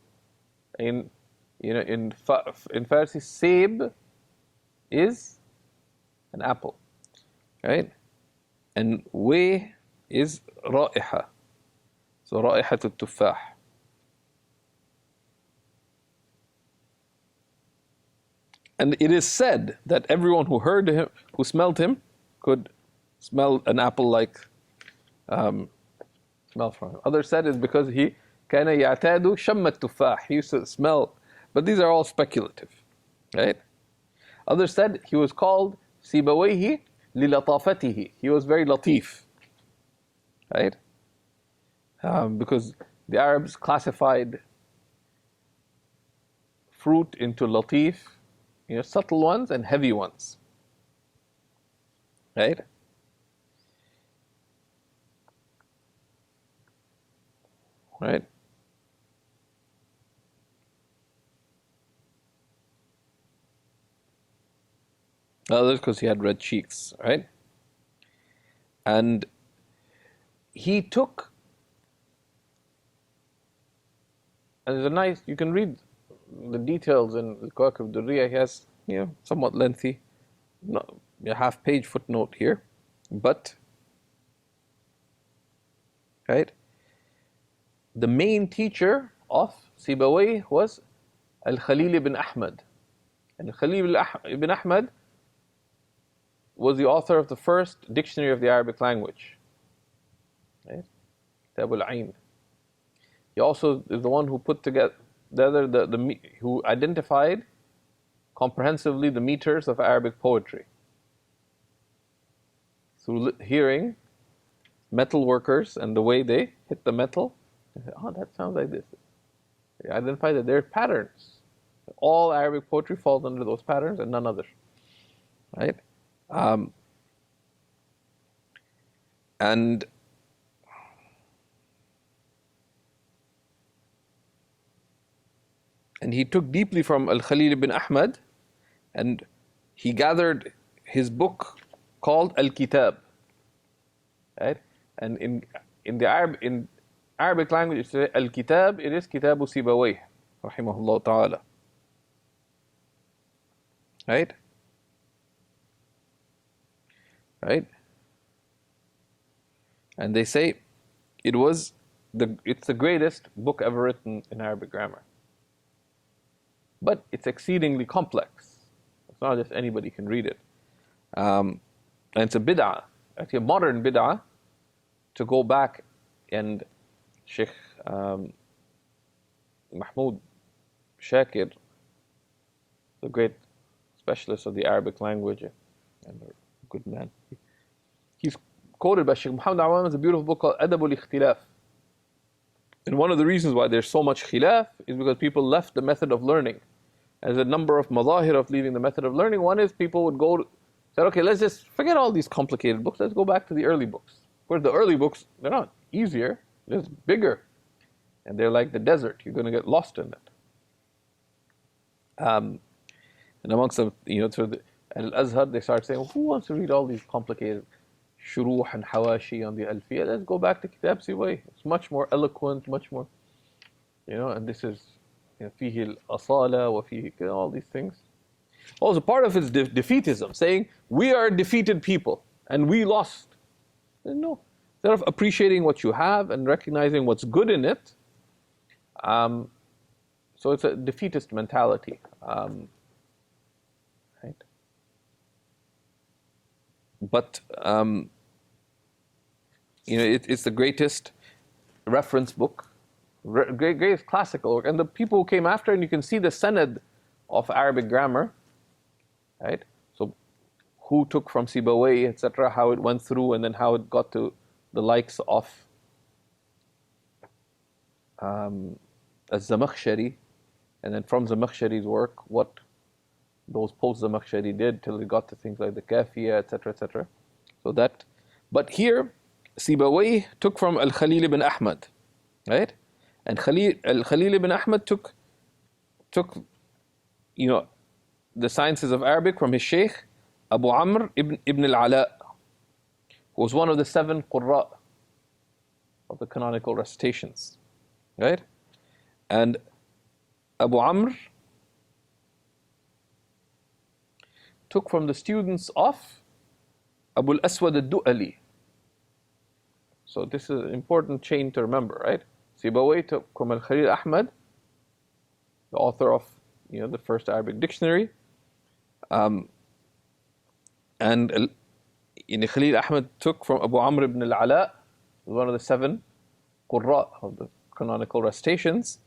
in Farsi, seb is an apple. Right? And way is رائحة. So رائحة التفاح. And it is said that everyone who heard him, who smelled him, could smell an apple-like smell from him. Others said it's because he كان يعتاد شم التفاح. He used to smell, but these are all speculative, right? Others said he was called Sibawayhi lilatafatihi. He was very latif, right? Because the Arabs classified fruit into latif, subtle ones and heavy ones, right? Right? Others because he had red cheeks, right? And he took, and there's a nice, you can read the details in Al-Kawakib Durriya. He has, somewhat lengthy, a half-page footnote here, but, right? The main teacher of Sibawayh was Al-Khalil ibn Ahmad. And Khalil ibn Ahmad was the author of the first dictionary of the Arabic language, right? Kitab al-Ain. He also is the one who put together who identified comprehensively the meters of Arabic poetry through hearing metal workers and the way they hit the metal. Oh, that sounds like this. They identify that there are patterns. All Arabic poetry falls under those patterns and none other, right? And he took deeply from Al-Khalil ibn Ahmad, and he gathered his book called Al-Kitab, right? And in Arabic language, it's Al-Kitab, it is Kitabu Sibawayh, rahimahullah ta'ala, right? Right? And they say it's the greatest book ever written in Arabic grammar. But it's exceedingly complex. It's not just anybody can read it. And it's a bid'ah, actually a modern bid'ah, to go back and Shaykh Mahmoud Shakir, the great specialist of the Arabic language and a good man, he's quoted by Shaykh Muhammad Awam as a beautiful book called Adab al-Ikhtilaf. And one of the reasons why there's so much khilaf is because people left the method of learning. There's a number of madahir of leaving the method of learning. One is people would say, okay, let's just forget all these complicated books. Let's go back to the early books. Where the early books, they're not easier, they're just bigger. And they're like the desert. You're going to get lost in it. And amongst them, through the Al-Azhar, they start saying, well, who wants to read all these complicated shuruh and hawashi on the Alfiyah? Let's go back to Kitab Sibawayh. It's much more eloquent, much more, and this is fihi al-asala wa fihi, all these things. Also, part of it's defeatism, saying we are defeated people and we lost. No, instead of appreciating what you have and recognizing what's good in it, so it's a defeatist mentality, right? But it's the greatest reference book, greatest classical work, and the people who came after, and you can see the sanad of Arabic grammar, right? So, who took from Sibawayh, etc., how it went through, and then how it got to the likes of Az-Zamakhshari, and then from Zamakhshari's work, what those post-Zamakhshari did till it got to things like the Kafiya, etc., etc. So that, but here, Sibawayh took from Al-Khalil ibn Ahmad, right? And Al-Khalil ibn Ahmad took the sciences of Arabic from his Shaykh Abu Amr ibn al-Ala, who was one of the 7 Qurra of the canonical recitations, right? And Abu Amr took from the students of Abu al-Aswad al-Du'ali. So this is an important chain to remember, right? Sibawayh took from Al-Khalil Ahmad, the author of the first Arabic dictionary, and Khalil Ahmad took from Abu Amr ibn al-Ala, one of the 7 Qurra of the canonical recitations.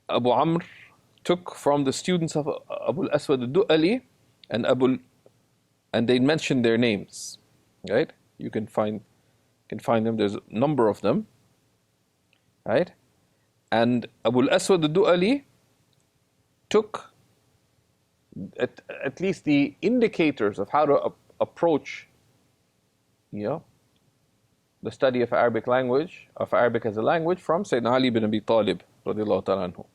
Abu Amr took from the students of Abu al-Aswad al-Du'ali and and they mentioned their names, right? You can find them. There's a number of them, right? And Abu al-Aswad al-Du'ali took at least the indicators of how to approach, the study of Arabic language, of Arabic as a language, from Sayyidina Ali bin Abi Talib radiallahu ta'ala anhu.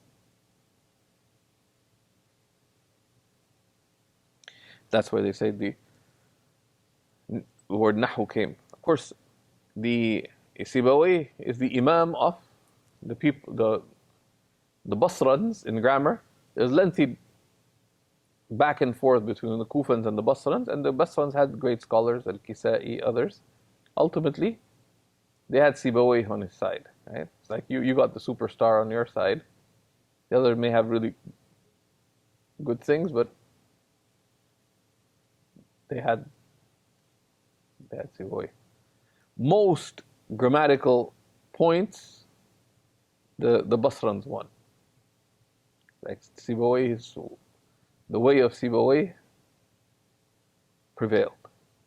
That's where they say the word Nahu came. Of course, the Sibawayh is the Imam of the people, the Basrans in grammar. There's lengthy back and forth between the Kufans and the Basrans, and the Basrans had great scholars, Al-Kisa'i, others. Ultimately, they had Sibawayh on his side, right? It's like you got the superstar on your side. The other may have really good things, but they had Sibawayh. Most grammatical points, the Basrans won. Like Sibawayh, the way of Sibawayh prevailed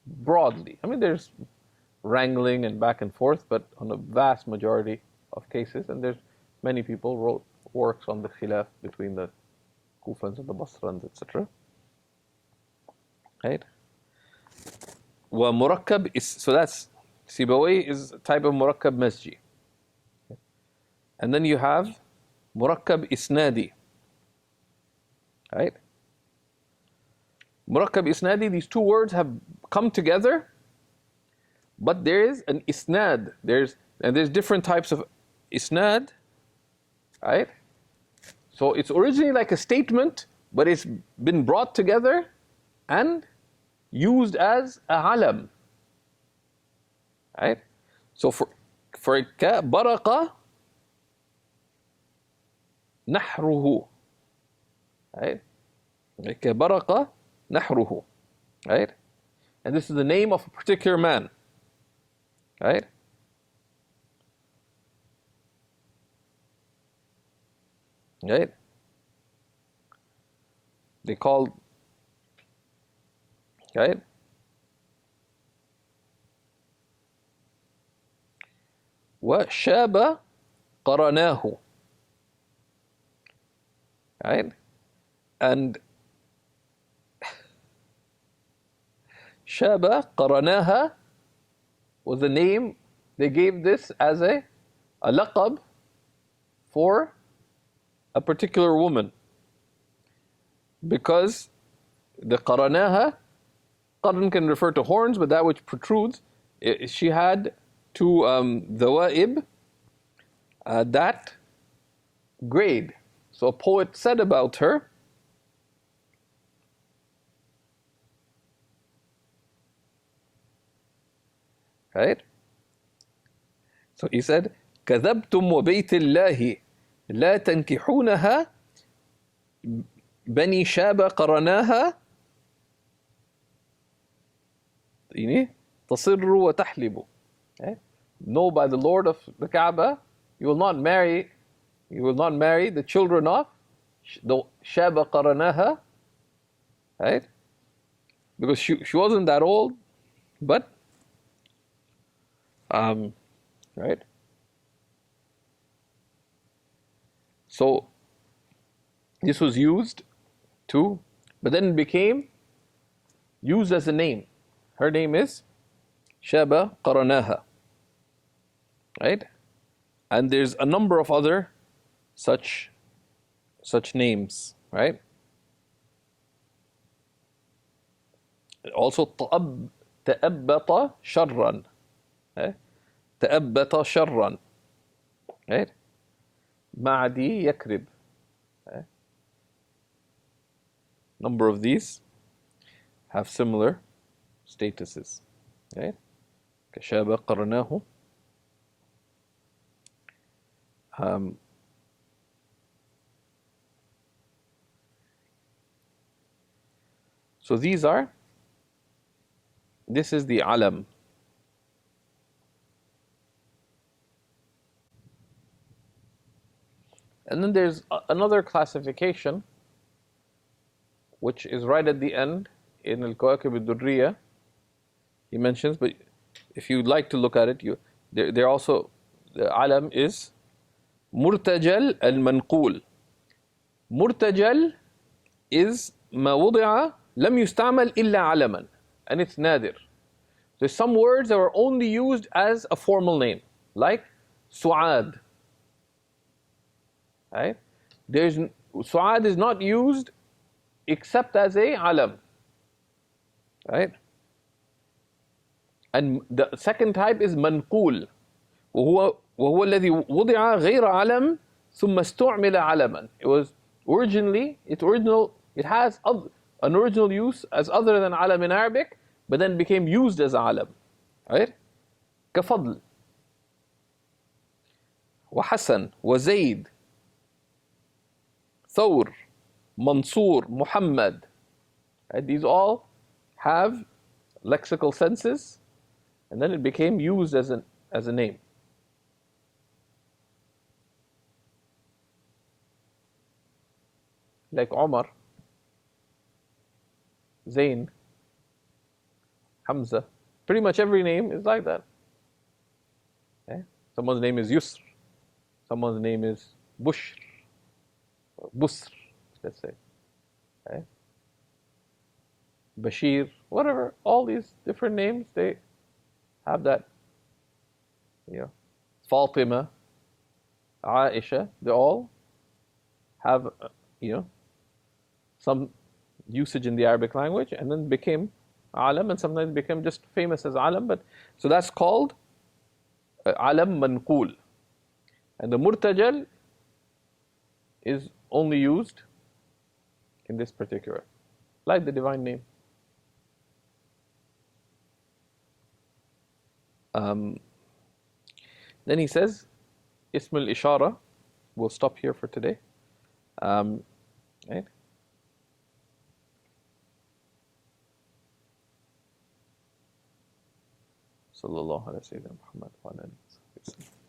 broadly. I mean, there's wrangling and back and forth, but on a vast majority of cases, and there's many people wrote works on the khilaf between the Kufans and the Basrans, etc. Right? ومركب is, so that's Sibawayh is a type of murakkab masji. And then you have murakkab isnadi. Right? Murakkab isnadi, these two words have come together, but there is an isnad. There's different types of isnad. Right? So it's originally like a statement, but it's been brought together and used as a alam. Right? So for baraqa nahruhu. Right? Baraqa nahruhu. Right? And this is the name of a particular man. Right? Right? They called, right? وَشَابَ قَرَنَاهُ. Right? And Shaba Qaranaha was the name they gave this as a laqab for a particular woman. Because the Qaranaha, Qaran can refer to horns, but that which protrudes, she had two dhawaib, that grade. So a poet said about her, right? So he said, كذبتم وبيت الله لا تنكحونها بني شاب قرناها تصر وتحلب. No, by the Lord of the Kaaba, you will not marry the children of the Shaba Qaranaha, right? Because she wasn't that old, but right? So this was used to, but then it became used as a name. Her name is Shaba Qaranaha, right? And there's a number of other such names, right? Also تأبط شرا, تأبط شرا, right? معدي يكرب. Number of these have similar statuses, right? كشاب قرناه. So this is the alam. And then there's another classification, which is right at the end in al-Kawakib al-Durriya. He mentions, but if you'd like to look at it, they're also, the alam is مرتجل المنقول. مرتجل is ما وضع لم يستعمل إلا علما, and it's nadir. There's some words that are only used as a formal name, like Su'ad. Right? Su'ad is not used except as a alam. Right? And the second type is manqul. وهو الذي وضع غير علم ثم استعمل علما. It was originally, it has an original use as other than alam in Arabic, but then became used as alam. Right? كفضل وحسن وزيد ثور منصور محمد. Right? These all have lexical senses, and then it became used as a name. Like Omar, Zain, Hamza. Pretty much every name is like that. Okay? Someone's name is Yusr. Someone's name is Bushr. Or Busr, let's say. Okay? Bashir, whatever. All these different names, they have that. Fatima, Aisha, they all have, some usage in the Arabic language, and then became alam, and sometimes became just famous as alam. But so that's called alam manqul. And the murtajal is only used in this particular, like the divine name. Then he says, Ism al-Ishara. We'll stop here for today. Right? صلى الله على سيدنا محمد وعلى آله وصحبه وسلم.